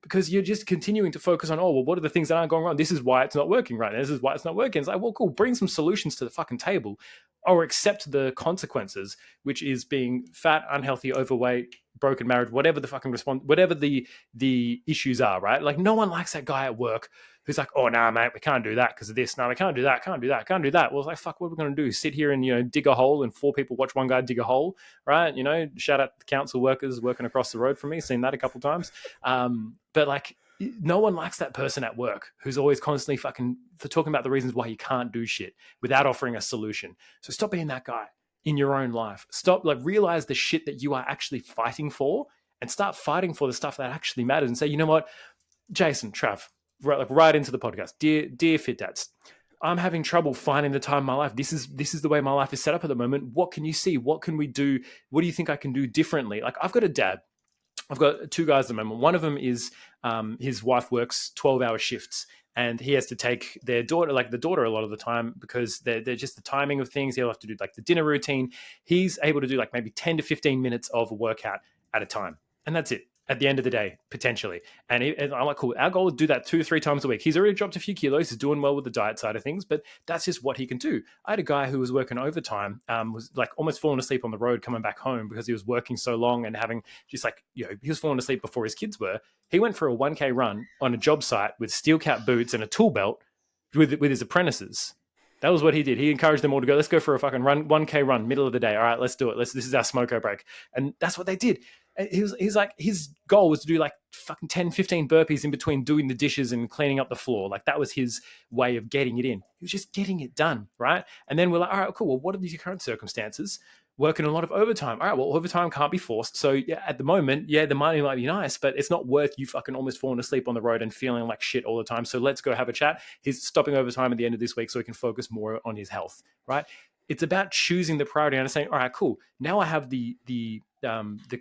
because you're just continuing to focus on, what are the things that aren't going wrong? This is why it's not working right now. This is why it's not working. It's like, well, cool, bring some solutions to the fucking table, or accept the consequences, which is being fat, unhealthy, overweight, broken marriage, whatever the fucking whatever the issues are, right? Like no one likes that guy at work who's like, oh, nah, mate, we can't do that because of this. No, we can't do that, can't do that, can't do that. Well, it's like, fuck, what are we going to do? Sit here and, dig a hole and 4 people watch one guy dig a hole, right? Shout out to the council workers working across the road from me. Seen that a couple of times. But like, no one likes that person at work who's always constantly fucking talking about the reasons why you can't do shit without offering a solution. So stop being that guy in your own life. Stop, realize the shit that you are actually fighting for and start fighting for the stuff that actually matters, and say, you know what, Jason, Trav, right into the podcast. Dear Fit Dads, I'm having trouble finding the time in my life. This is the way my life is set up at the moment. What can you see? What can we do? What do you think I can do differently? Like, I've got a dad. I've got 2 guys at the moment. One of them is his wife works 12-hour shifts, and he has to take their daughter, the daughter, a lot of the time, because they're just the timing of things. He'll have to do the dinner routine. He's able to do maybe 10 to 15 minutes of a workout at a time, and that's it. At the end of the day, potentially. And I'm like, cool, our goal is to do that 2 or 3 times a week. He's already dropped a few kilos. He's doing well with the diet side of things, but that's just what he can do. I had a guy who was working overtime, was almost falling asleep on the road coming back home because he was working so long and having just he was falling asleep before his kids were. He went for a 1K run on a job site with steel cap boots and a tool belt with his apprentices. That was what he did. He encouraged them all to go, let's go for a fucking 1K run, middle of the day. All right, let's do it. This is our smoko break. And that's what they did. he's like, his goal was to do like fucking 10, 15 burpees in between doing the dishes and cleaning up the floor. Like that was his way of getting it in. He was just getting it done, right? And then we're like, all right, cool. Well, what are these current circumstances? Working a lot of overtime. All right, well, overtime can't be forced. So yeah, at the moment, yeah, the money might be nice, but it's not worth you fucking almost falling asleep on the road and feeling like shit all the time. So let's go have a chat. He's stopping overtime at the end of this week so he can focus more on his health, right? It's about choosing the priority and saying, all right, cool. Now I have the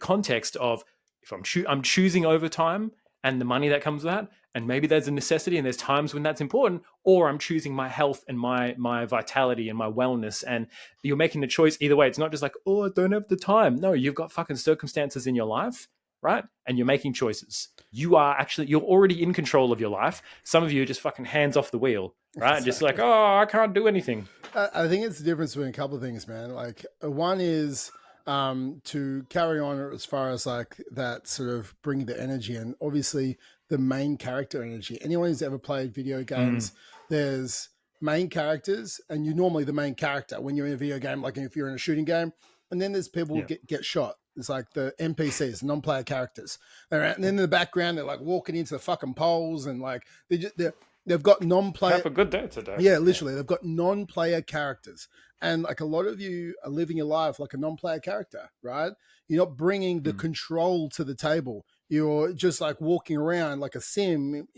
context of if I'm choosing overtime and the money that comes with that, and maybe there's a necessity and there's times when that's important, or I'm choosing my health and my vitality and my wellness, and you're making the choice either way. It's not just like, oh, I don't have the time. No, you've got fucking circumstances in your life, right? And you're making choices. You're already in control of your life. Some of you are just fucking hands off the wheel, right? Exactly. Just like, oh, I can't do anything. I think it's the difference between a couple of things, man. Like one is to carry on as far as like that sort of bring the energy, and obviously the main character energy. Anyone who's ever played video games, there's main characters, and you're normally the main character when you're in a video game, like if you're in a shooting game, and then there's people who get shot. It's like the NPCs, non-player characters. And then in the background, they're like walking into the fucking poles, and like they've got non-player. Have a good day today. Yeah, literally, they've got non-player characters, and like a lot of you are living your life like a non-player character, right? You're not bringing the control to the table. You're just like walking around like a sim,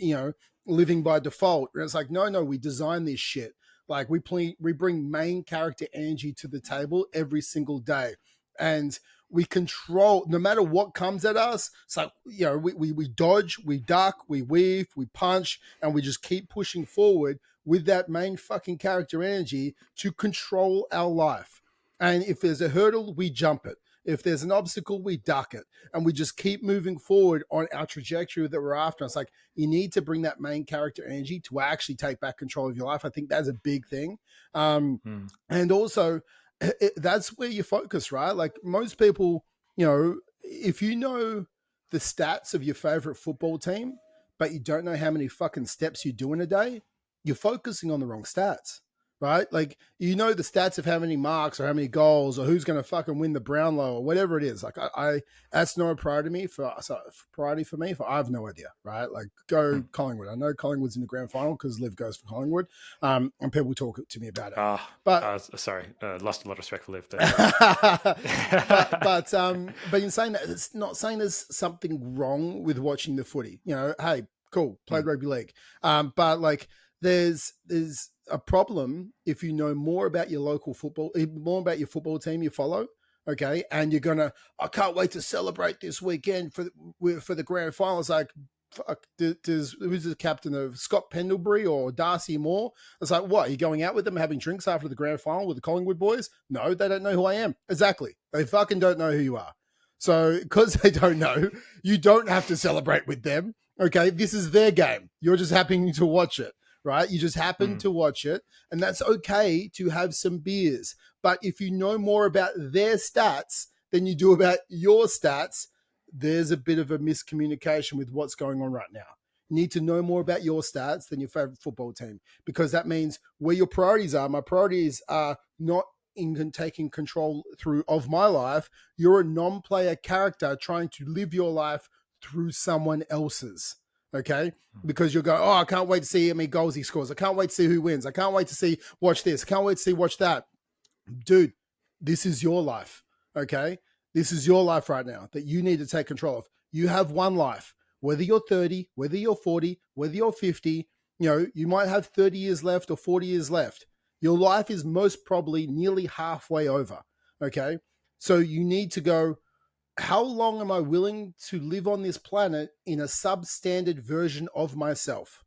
living by default. And it's like, no, we design this shit. Like we bring main character energy to the table every single day, and we control no matter what comes at us. It's like, we dodge, we duck, we weave, we punch, and we just keep pushing forward with that main fucking character energy to control our life. And if there's a hurdle, we jump it. If there's an obstacle, we duck it. And we just keep moving forward on our trajectory that we're after. It's like, you need to bring that main character energy to actually take back control of your life. I think that's a big thing. And also, that's where you focus, right? Like most people, if you know the stats of your favorite football team, but you don't know how many fucking steps you do in a day, you're focusing on the wrong stats, right? Like, the stats of how many marks or how many goals or who's going to fucking win the Brownlow or whatever it is. Like I that's no priority for me. I have no idea, right? Like go Collingwood. I know Collingwood's in the grand final because Liv goes for Collingwood, and people talk to me about it. Sorry, lost a lot of respect for Liv there. but in saying that, it's not saying there's something wrong with watching the footy. Hey, cool, played rugby league, but like there's a problem if you know more about your local football, more about your football team you follow, okay, and you're I can't wait to celebrate this weekend for the grand final. It's like, fuck, who's the captain of Scott Pendlebury or Darcy Moore? It's like, what, are you going out with them having drinks after the grand final with the Collingwood boys? No, they don't know who I am. Exactly. They fucking don't know who you are. So because they don't know, you don't have to celebrate with them. Okay, this is their game. You're just happening to watch it. Right? You just happen to watch it, and that's okay to have some beers. But if you know more about their stats than you do about your stats, there's a bit of a miscommunication with what's going on right now. You need to know more about your stats than your favorite football team, because that means where your priorities are. My priorities are not in taking control of my life. You're a non-player character trying to live your life through someone else's. Okay, because you'll go, I can't wait to see how many goals he scores. I can't wait to see who wins. I can't wait to watch this. I can't wait to watch that. Dude, this is your life. Okay, this is your life right now that you need to take control of. You have one life. Whether you're 30, whether you're 40, whether you're 50, you might have 30 years left or 40 years left. Your life is most probably nearly halfway over. Okay, so you need to go, how long am I willing to live on this planet in a substandard version of myself?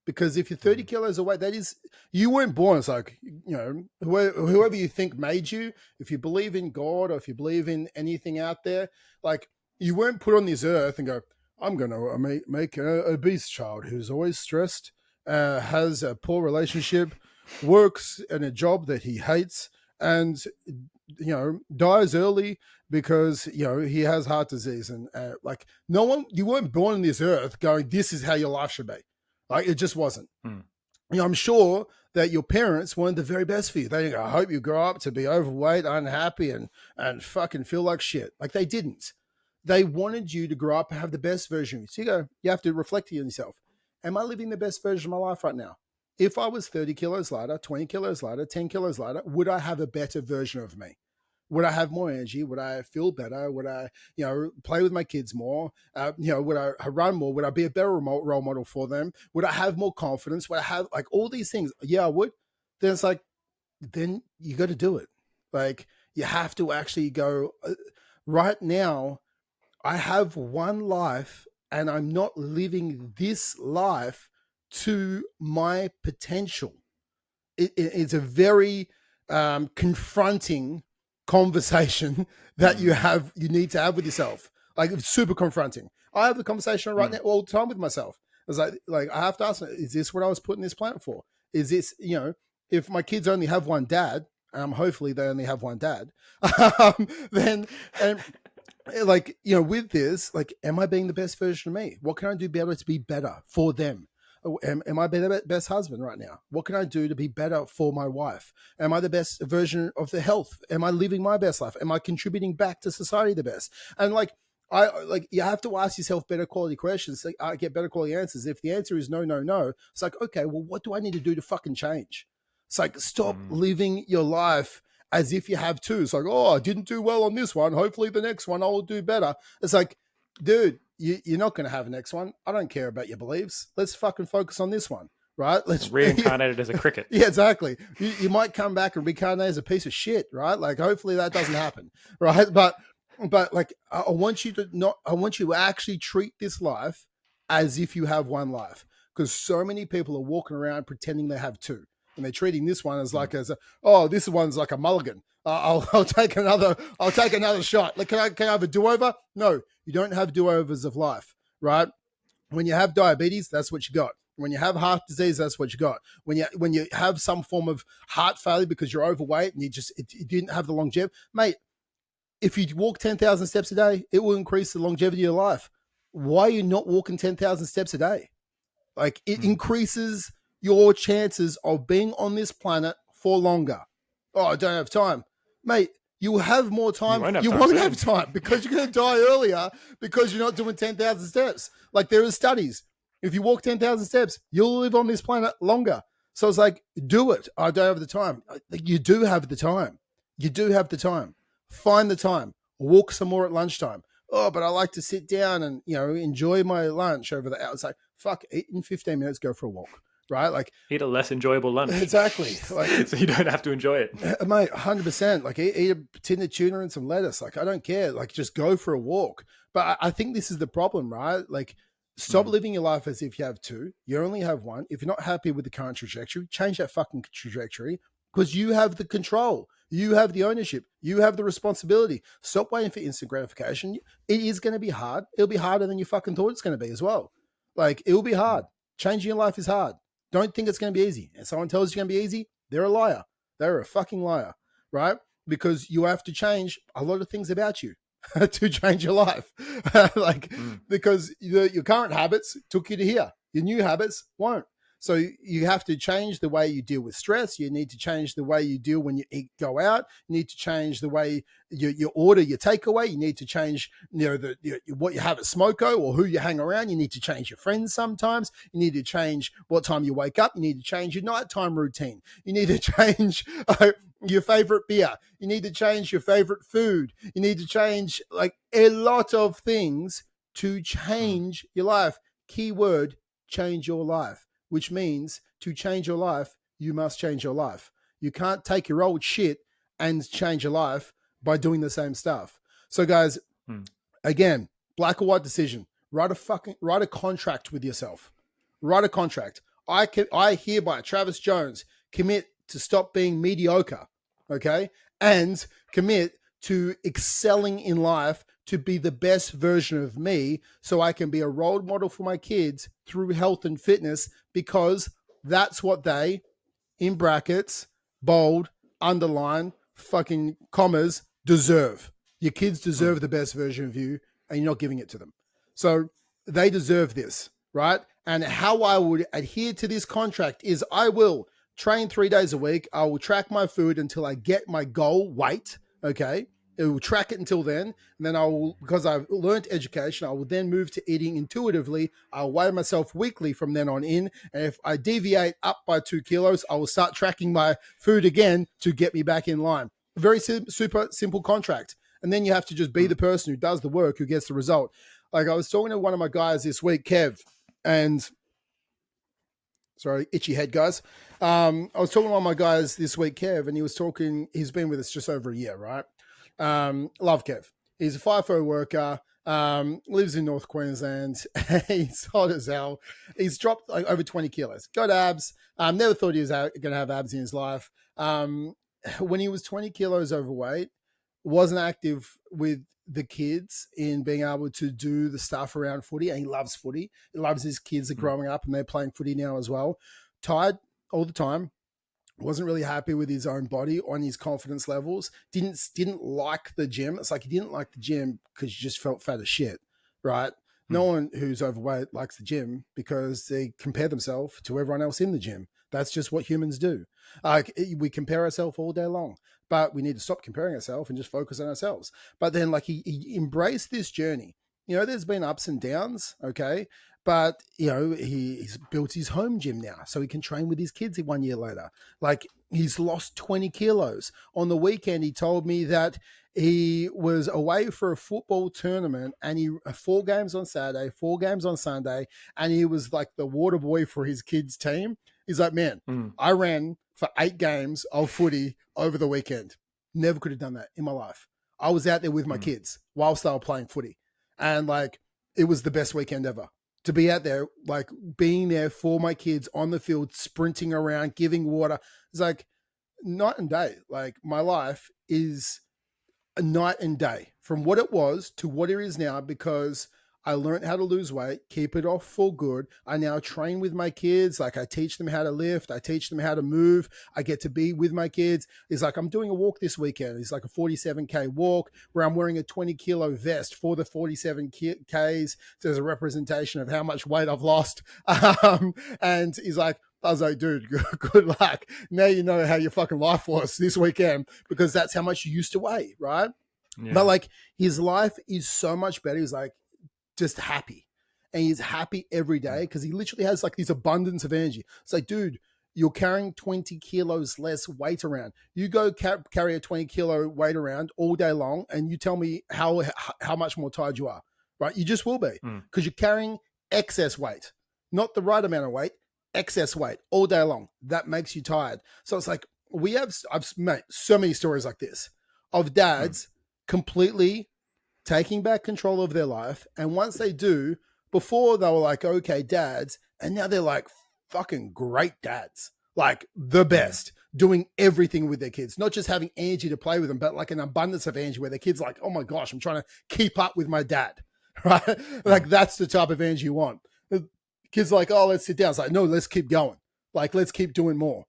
Because if you're 30 kilos away, that is, you weren't born. It's like, whoever you think made you, if you believe in God or if you believe in anything out there, like you weren't put on this earth and go, I'm going to make an obese child who's always stressed, has a poor relationship, works in a job that he hates, and dies early because he has heart disease. And you weren't born on this earth going, this is how your life should be. Like, it just wasn't. I'm sure that your parents wanted the very best for you. They go, I hope you grow up to be overweight, unhappy, and fucking feel like shit. Like, they didn't. They wanted you to grow up and have the best version of you. So you have to reflect on yourself. Am I living the best version of my life right now? If I was 30 kilos lighter, 20 kilos lighter, 10 kilos lighter, would I have a better version of me? Would I have more energy? Would I feel better? Would I, play with my kids more? Would I run more? Would I be a better role model for them? Would I have more confidence? Would I have like all these things? Yeah, I would. Then it's like, then you got to do it. Like you have to actually go right now. I have one life and I'm not living this life to my potential. It's a very confronting conversation that you need to have with yourself. Like it's super confronting. I have the conversation right now all the time with myself. It's like I have to ask, is this what I was put in this planet for? Is this, if my kids only have one dad, hopefully they only have one dad, then, and like, with this, like, am I being the best version of me? What can I do better to be better for them? Am I the best husband right now? What can I do to be better for my wife? Am I the best version of the health? Am I living my best life? Am I contributing back to society the best? And you have to ask yourself better quality questions. Like, I get better quality answers. If the answer is no, it's like, okay, well, what do I need to do to fucking change? It's like, stop living your life as if you have two. It's like, oh, I didn't do well on this one. Hopefully the next one I will do better. It's like, dude, you're not going to have a next one. I don't care about your beliefs. Let's fucking focus on this one, right? Let's reincarnated as a cricket. Yeah, exactly. You might come back and reincarnate as a piece of shit, right? Like, hopefully that doesn't happen, right? But like, I want you to actually treat this life as if you have one life, because so many people are walking around pretending they have two. And they're treating this one as like this one's like a mulligan. I'll take another shot. Like, can I have a do-over? No, you don't have do-overs of life, right? When you have diabetes, that's what you got. When you have heart disease, that's what you got. When you have some form of heart failure because you're overweight and you didn't have the longevity, mate. If you walk 10,000 steps a day, it will increase the longevity of your life. Why are you not walking 10,000 steps a day? Like, it increases your chances of being on this planet for longer. Oh, I don't have time. Mate, you have more time. You won't have time because you're going to die earlier because you're not doing 10,000 steps. Like, there are studies. If you walk 10,000 steps, you'll live on this planet longer. So it's like, do it. I don't have the time. You do have the time. You do have the time. Find the time. Walk some more at lunchtime. Oh, but I like to sit down and, enjoy my lunch over the hour. It's like, fuck, eat in 15 minutes, go for a walk. Right? Like, eat a less enjoyable lunch. Exactly. Like, so you don't have to enjoy it. Mate, 100%. Like, eat a tin of tuna and some lettuce. Like, I don't care. Like, just go for a walk. But I think this is the problem, right? Like, stop living your life as if you have two. You only have one. If you're not happy with the current trajectory, change that fucking trajectory, because you have the control. You have the ownership. You have the responsibility. Stop waiting for instant gratification. It is going to be hard. It'll be harder than you fucking thought it's going to be as well. Like, it will be hard. Changing your life is hard. Don't think it's going to be easy. And someone tells you it's going to be easy, they're a liar. They're a fucking liar, right? Because you have to change a lot of things about you to change your life. Because your current habits took you to here. Your new habits won't. So you have to change the way you deal with stress. You need to change the way you deal when you go out. You need to change the way you order your takeaway. You need to change, what you have at Smoko or who you hang around. You need to change your friends sometimes. You need to change what time you wake up. You need to change your nighttime routine. You need to change your favorite beer. You need to change your favorite food. You need to change like a lot of things to change your life. Keyword, change your life. Which means to change your life, you must change your life. You can't take your old shit and change your life by doing the same stuff. So guys, again, black or white decision. Write a contract with yourself. Write a contract. I hereby, Travis Jones, commit to stop being mediocre, okay? And commit to excelling in life, to be the best version of me, so I can be a role model for my kids through health and fitness, because that's what they, in brackets, bold, underline, fucking commas, deserve. Your kids deserve the best version of you, and you're not giving it to them. So they deserve this, right? And how I would adhere to this contract is I will train 3 days a week. I will track my food until I get my goal weight, okay? It will track it until then. And then I will, because I've learned education, I will then move to eating intuitively. I'll weigh myself weekly from then on in. And if I deviate up by 2 kilos, I will start tracking my food again to get me back in line. A very super simple contract. And then you have to just be the person who does the work, who gets the result. Like I was talking to one of my guys this week, Kev, and sorry, itchy head, guys. I was talking to one of my guys this week, Kev, and he was talking, he's been with us just over a year, right? Love Kev. He's a FIFO worker, lives in North Queensland. He's hot as hell. He's dropped like over 20 kilos. Got abs. Never thought he was going to have abs in his life. When he was 20 kilos overweight, wasn't active with the kids in being able to do the stuff around footy, and he loves footy. He loves his kids are growing up and they're playing footy now as well. Tired all the time. Wasn't really happy with his own body, on his confidence levels. Didn't like the gym. It's like he didn't like the gym because he just felt fat as shit, right? No one who's overweight likes the gym because they compare themselves to everyone else in the gym. That's just what humans do. Like we compare ourselves all day long, but we need to stop comparing ourselves and just focus on ourselves. But then like he embraced this journey. You know, there's been ups and downs, okay? But, you know, he's built his home gym now so he can train with his kids 1 year later. Like he's lost 20 kilos. On the weekend, he told me that he was away for a football tournament and he 4 games on Saturday, 4 games on Sunday, and he was like the water boy for his kids' team. He's like, man, I ran for 8 games of footy over the weekend. Never could have done that in my life. I was out there with my kids whilst they were playing footy. And like, it was the best weekend ever. To be out there, like being there for my kids on the field, sprinting around, giving water. It's like night and day. Like my life is a night and day from what it was to what it is now, because I learned how to lose weight, keep it off for good. I now train with my kids. Like I teach them how to lift. I teach them how to move. I get to be with my kids. It's like, I'm doing a walk this weekend. It's like a 47K walk where I'm wearing a 20 kilo vest for the 47 Ks. So there's a representation of how much weight I've lost. And he's like, I was like, dude, good luck. Now you know how your fucking life was this weekend, because that's how much you used to weigh, right? Yeah. But like his life is so much better. He's like, just happy, and he's happy every day because he literally has like this abundance of energy. It's like, dude, you're carrying 20 kilos less weight around. You go carry a 20 kilo weight around all day long, and you tell me how much more tired you are, right? You just will be, because you're carrying excess weight, not the right amount of weight, excess weight all day long. That makes you tired. So it's like I've made so many stories like this of dads completely taking back control of their life. And once they do, before they were like, okay, dads, and now they're like fucking great dads, like the best, doing everything with their kids, not just having energy to play with them, but like an abundance of energy where their kids like, oh my gosh, I'm trying to keep up with my dad, right? Like that's the type of energy you want. The kids are like, oh, let's sit down. It's like, no, let's keep going. Like, let's keep doing more.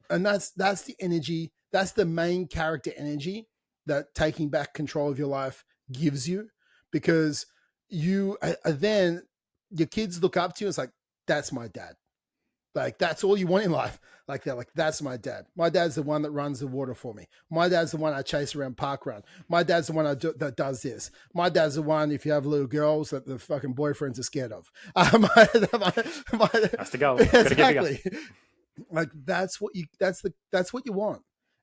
And that's the energy. That's the main character energy that taking back control of your life gives you, because you then your kids look up to you. It's like, that's my dad. Like that's all you want in life. Like they're like, that's my dad. My dad's the one that runs the water for me. My dad's the one I chase around park run. My dad's the one that does this. My dad's the one, if you have little girls, that the fucking boyfriends are scared of. That's the goal. Exactly. Like that's what you want,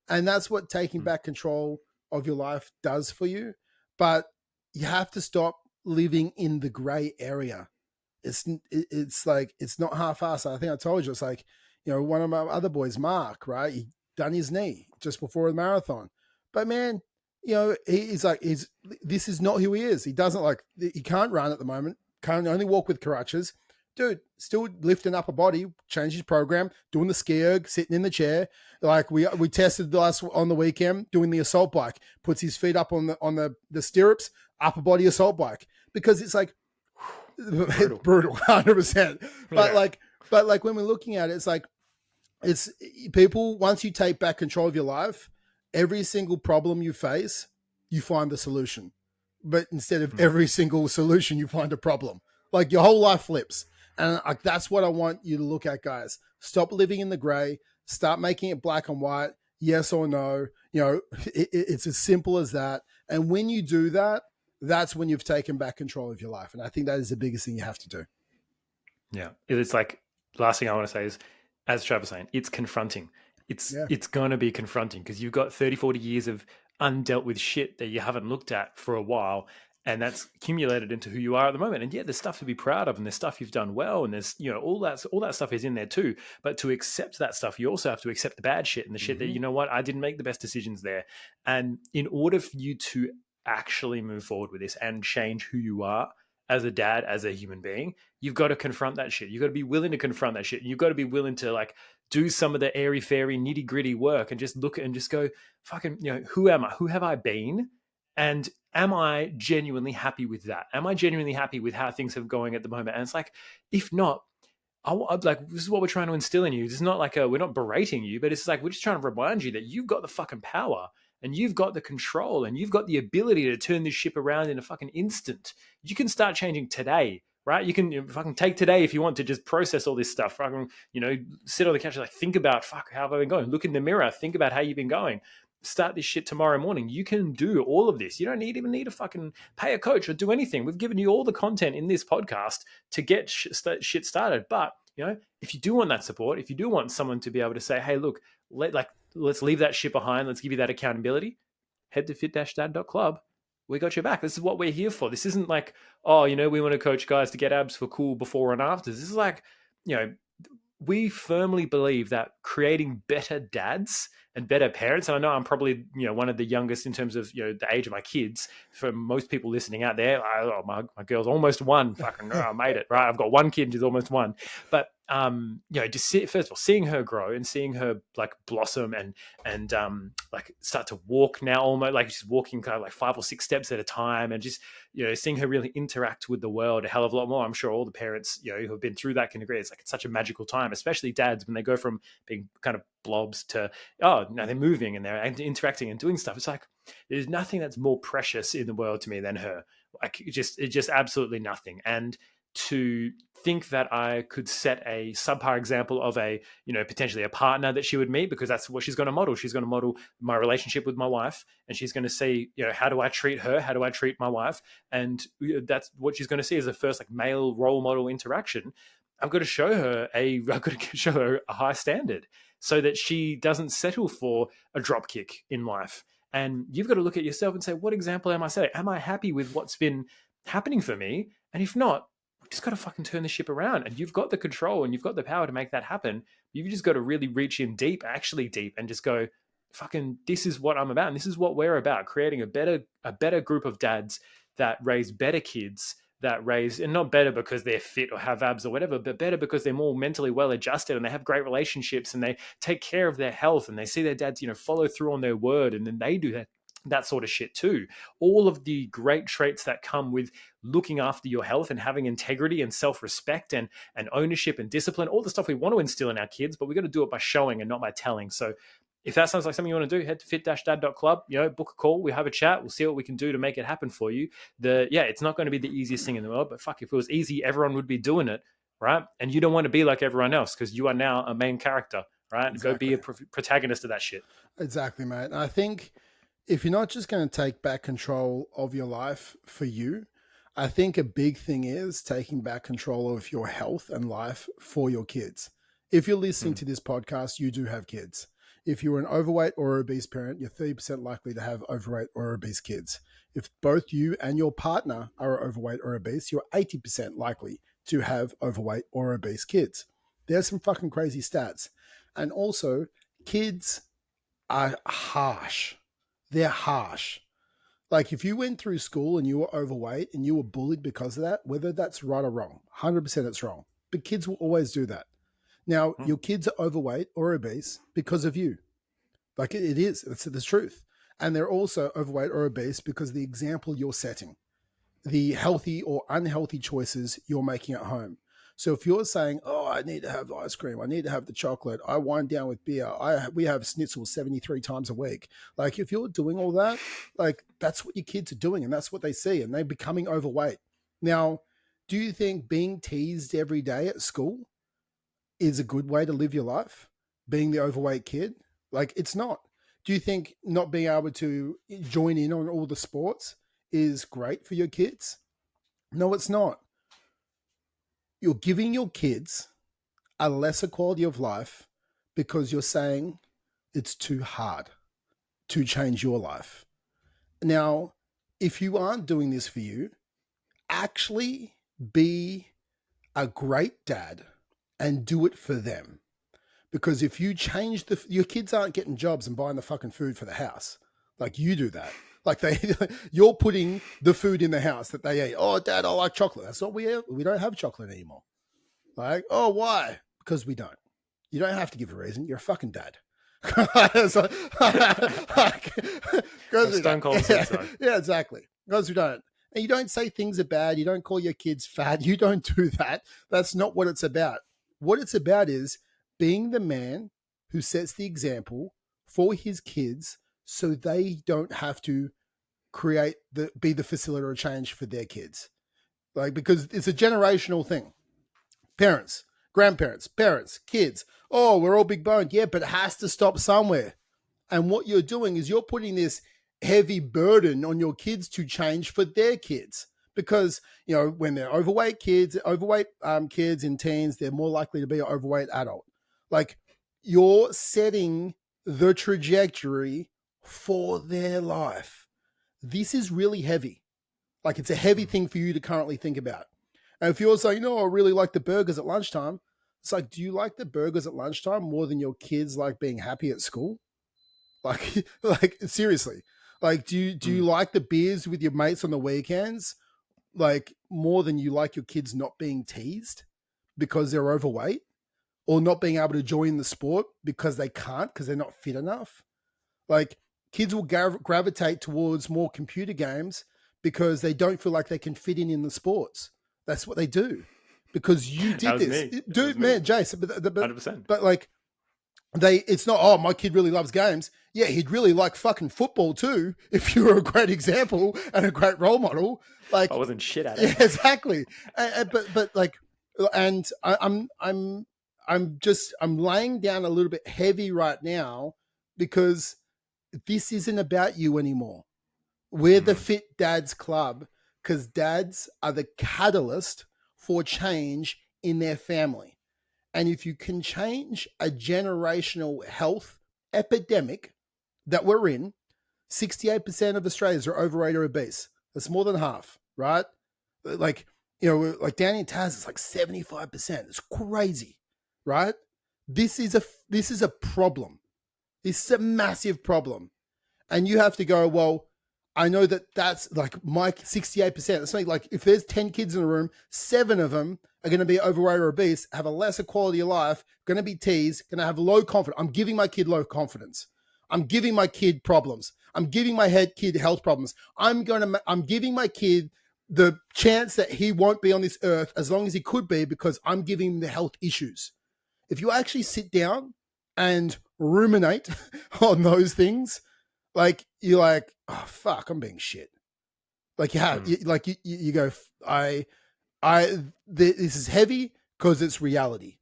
and that's what taking back control of your life does for you. But you have to stop living in the gray area. It's like, it's not half-assed. I think I told you, it's like, you know, one of my other boys, Mark, right? He done his knee just before the marathon. But man, you know, he's like, this is not who he is. He doesn't like, he can't run at the moment, can only walk with crutches. Dude, still lifting up a body, changed his program, doing the ski erg, sitting in the chair. Like we tested on the weekend, doing the assault bike, puts his feet up on the stirrups, upper body assault bike, because it's like brutal, 100%. But like when we're looking at it, it's like, it's people, once you take back control of your life, every single problem you face, you find the solution. But instead of every single solution, you find a problem. Like your whole life flips. And like, that's what I want you to look at, guys. Stop living in the gray. Start making it black and white. Yes or no. You know, it's as simple as that. And when you do that, that's when you've taken back control of your life. And I think that is the biggest thing you have to do. Yeah. It's like, last thing I want to say is, as Trevor was saying, it's confronting. It's going to be confronting because you've got 30, 40 years of undealt with shit that you haven't looked at for a while. And that's accumulated into who you are at the moment. And yeah, there's stuff to be proud of, and there's stuff you've done well, and there's, all that stuff is in there too. But to accept that stuff, you also have to accept the bad shit and the shit that, you know what, I didn't make the best decisions there. And in order for you to actually move forward with this and change who you are as a dad, as a human being, you've got to confront that shit. You've got to be willing to confront that shit. You've got to be willing to like do some of the airy fairy nitty gritty work and just look at and just go, fucking, who am I? Who have I been? And am I genuinely happy with that? Am I genuinely happy with how things are going at the moment? And it's like, if not, I'd like, this is what we're trying to instill in you. It's not like we're not berating you, but it's like, we're just trying to remind you that you've got the fucking power and you've got the control and you've got the ability to turn this ship around in a fucking instant. You can start changing today, right? You can fucking take today if you want to just process all this stuff. Fucking, sit on the couch and like, think about, fuck, how have I been going? Look in the mirror, think about how you've been going. Start this shit tomorrow morning. You can do all of this. You don't even need to fucking pay a coach or do anything. We've given you all the content in this podcast to get shit started. But, if you do want that support, if you do want someone to be able to say, hey, look, let's leave that shit behind. Let's give you that accountability. Head to fit-dad.club. We got your back. This is what we're here for. This isn't like, we want to coach guys to get abs for cool before and afters. This is like, we firmly believe that creating better dads and better parents, and I know I'm probably, one of the youngest in terms of, the age of my kids. For most people listening out there, my girl's almost one. Fucking, I made it, right? I've got one kid who's almost one. But, just first of all, seeing her grow and seeing her like blossom and like start to walk now, almost like she's walking kind of like 5 or 6 steps at a time, and just, seeing her really interact with the world a hell of a lot more. I'm sure all the parents, who have been through that can agree. It's like, it's such a magical time, especially dads, when they go from being kind of blobs to, now they're moving and they're interacting and doing stuff. It's like, there's nothing that's more precious in the world to me than her. Like, it's just absolutely nothing. And to think that I could set a subpar example of a, potentially a partner that she would meet, because that's what she's going to model. She's going to model my relationship with my wife, and she's going to see, how do I treat her? How do I treat my wife? And that's what she's going to see as the first like male role model interaction. I've got to show her a high standard so that she doesn't settle for a drop kick in life. And you've got to look at yourself and say, what example am I setting? Am I happy with what's been happening for me? And if not, we've just got to fucking turn the ship around. And you've got the control and you've got the power to make that happen. You've just got to really reach in deep, actually deep, and just go, fucking, this is what I'm about. And this is what we're about, creating a better group of dads that raise better kids, that raise, and not better because they're fit or have abs or whatever, but better because they're more mentally well adjusted and they have great relationships and they take care of their health and they see their dads, follow through on their word, and then they do that sort of shit too. All of the great traits that come with looking after your health and having integrity and self-respect and ownership and discipline, all the stuff we want to instill in our kids, but we got to do it by showing and not by telling. So if that sounds like something you want to do, head to fit-dad.club, book a call, we'll have a chat, we'll see what we can do to make it happen for you. It's not going to be the easiest thing in the world, but fuck, if it was easy, everyone would be doing it, right? And you don't want to be like everyone else because you are now a main character, right? Exactly. Go be a protagonist of that shit. Exactly, mate. And I think if you're not just going to take back control of your life for you, I think a big thing is taking back control of your health and life for your kids. If you're listening to this podcast, you do have kids. If you're an overweight or obese parent, you're 30% likely to have overweight or obese kids. If both you and your partner are overweight or obese, you're 80% likely to have overweight or obese kids. There's some fucking crazy stats. And also, kids are harsh. They're harsh. Like, if you went through school and you were overweight and you were bullied because of that, whether that's right or wrong, 100% it's wrong. But kids will always do that. Now, your kids are overweight or obese because of you. Like, it is. It's the truth. And they're also overweight or obese because of the example you're setting, the healthy or unhealthy choices you're making at home. So if you're saying, I need to have ice cream, I need to have the chocolate, I wind down with beer, we have schnitzel 73 times a week. Like, if you're doing all that, like, that's what your kids are doing and that's what they see, and they're becoming overweight. Now, do you think being teased every day at school is a good way to live your life? Being the overweight kid? Like, it's not. Do you think not being able to join in on all the sports is great for your kids? No, it's not. You're giving your kids a lesser quality of life because you're saying it's too hard to change your life. Now, if you aren't doing this for you, actually be a great dad and do it for them. Because if you change your kids aren't getting jobs and buying the fucking food for the house. Like you do that. Like you're putting the food in the house that they eat. Oh, Dad, I like chocolate. That's what we have. We don't have chocolate anymore. Like, oh, why? Because we don't. You don't have to give a reason. You're a fucking dad. So, Stone cold said so. Yeah, exactly. Because we don't. And you don't say things are bad. You don't call your kids fat. You don't do that. That's not what it's about. What it's about is being the man who sets the example for his kids so they don't have to be the facilitator of change for their kids. Like, because it's a generational thing. Parents, grandparents, parents, kids. Oh, we're all big boned. Yeah, but it has to stop somewhere. And what you're doing is you're putting this heavy burden on your kids to change for their kids. Because, you know, when they're overweight kids and teens, they're more likely to be an overweight adult. Like, you're setting the trajectory for their life. This is really heavy. Like, it's a heavy thing for you to currently think about. And if you're saying, no, I really like the burgers at lunchtime, it's like, do you like the burgers at lunchtime more than your kids like being happy at school? Like seriously. Like, do you like the beers with your mates on the weekends, like more than you like your kids not being teased because they're overweight, or not being able to join the sport because they can't because they're not fit enough? Like, kids will gravitate towards more computer games because they don't feel like they can fit in the sports. That's what they do because you did this. Dude, man, Jace, but 100%. But like, it's not, oh, my kid really loves games. Yeah, he'd really like fucking football too if you were a great example and a great role model. Like, I wasn't shit at it. Yeah, exactly. But like, and I'm laying down a little bit heavy right now because this isn't about you anymore. We're the Fit Dads Club because dads are the catalyst for change in their family. And if you can change a generational health epidemic that we're in, 68% of Australians are overweight or obese. That's more than half, right? Like, you know, like Danny and Taz, it's like 75%. It's crazy, right? This is a problem. This is a massive problem. And you have to go, well, I know that's like my 68%. It's like if there's 10 kids in a room, 7 of them are going to be overweight or obese, have a lesser quality of life, going to be teased, going to have low confidence. I'm giving my kid low confidence. I'm giving my kid problems. I'm giving my kid health problems. I'm giving my kid the chance that he won't be on this earth as long as he could be because I'm giving him the health issues. If you actually sit down and ruminate on those things, like, you're like, oh fuck, I'm being shit. Like, you go, this is heavy because it's reality.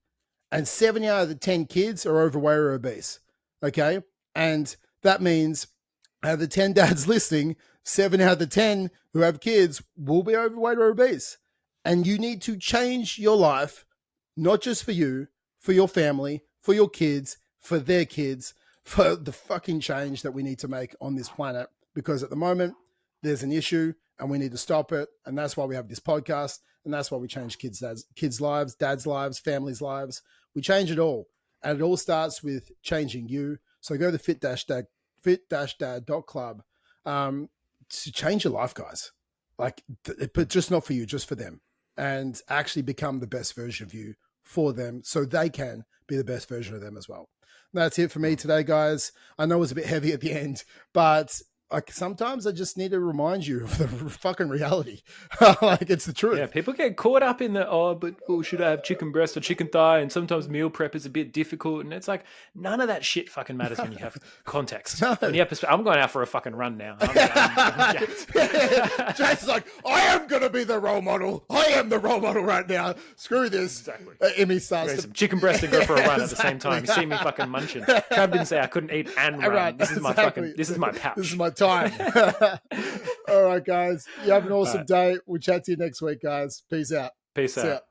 And 7 out of the 10 kids are overweight or obese. Okay. And that means out of the 10 dads listening, 7 out of the 10 who have kids will be overweight or obese. And you need to change your life, not just for you, for your family, for your kids, for their kids, for the fucking change that we need to make on this planet. Because at the moment, there's an issue and we need to stop it. And that's why we have this podcast. And that's why we change kids' lives, dads' lives, families' lives. We change it all. And it all starts with changing you. So go to fit-dad.club to change your life, guys. Like, but just not for you, just for them. And actually become the best version of you for them so they can be the best version of them as well. That's it for me today, guys. I know it was a bit heavy at the end, but like sometimes I just need to remind you of the fucking reality. Like it's the truth. Yeah, people get caught up in the should I have chicken breast or chicken thigh? And sometimes meal prep is a bit difficult, and it's like none of that shit fucking matters when you have context. No. When you have I'm going out for a fucking run now. I'm Jason's like, I am gonna be the role model. I am the role model right now. Screw this. Exactly. Emmy starts some chicken breast and go for a run at the same time. You see me fucking munching. Trav didn't say I couldn't eat and run. Right, this is my fucking. This is my pouch. This is my time. All right, guys. You have an awesome day. We'll chat to you next week, guys. Peace out. Peace out.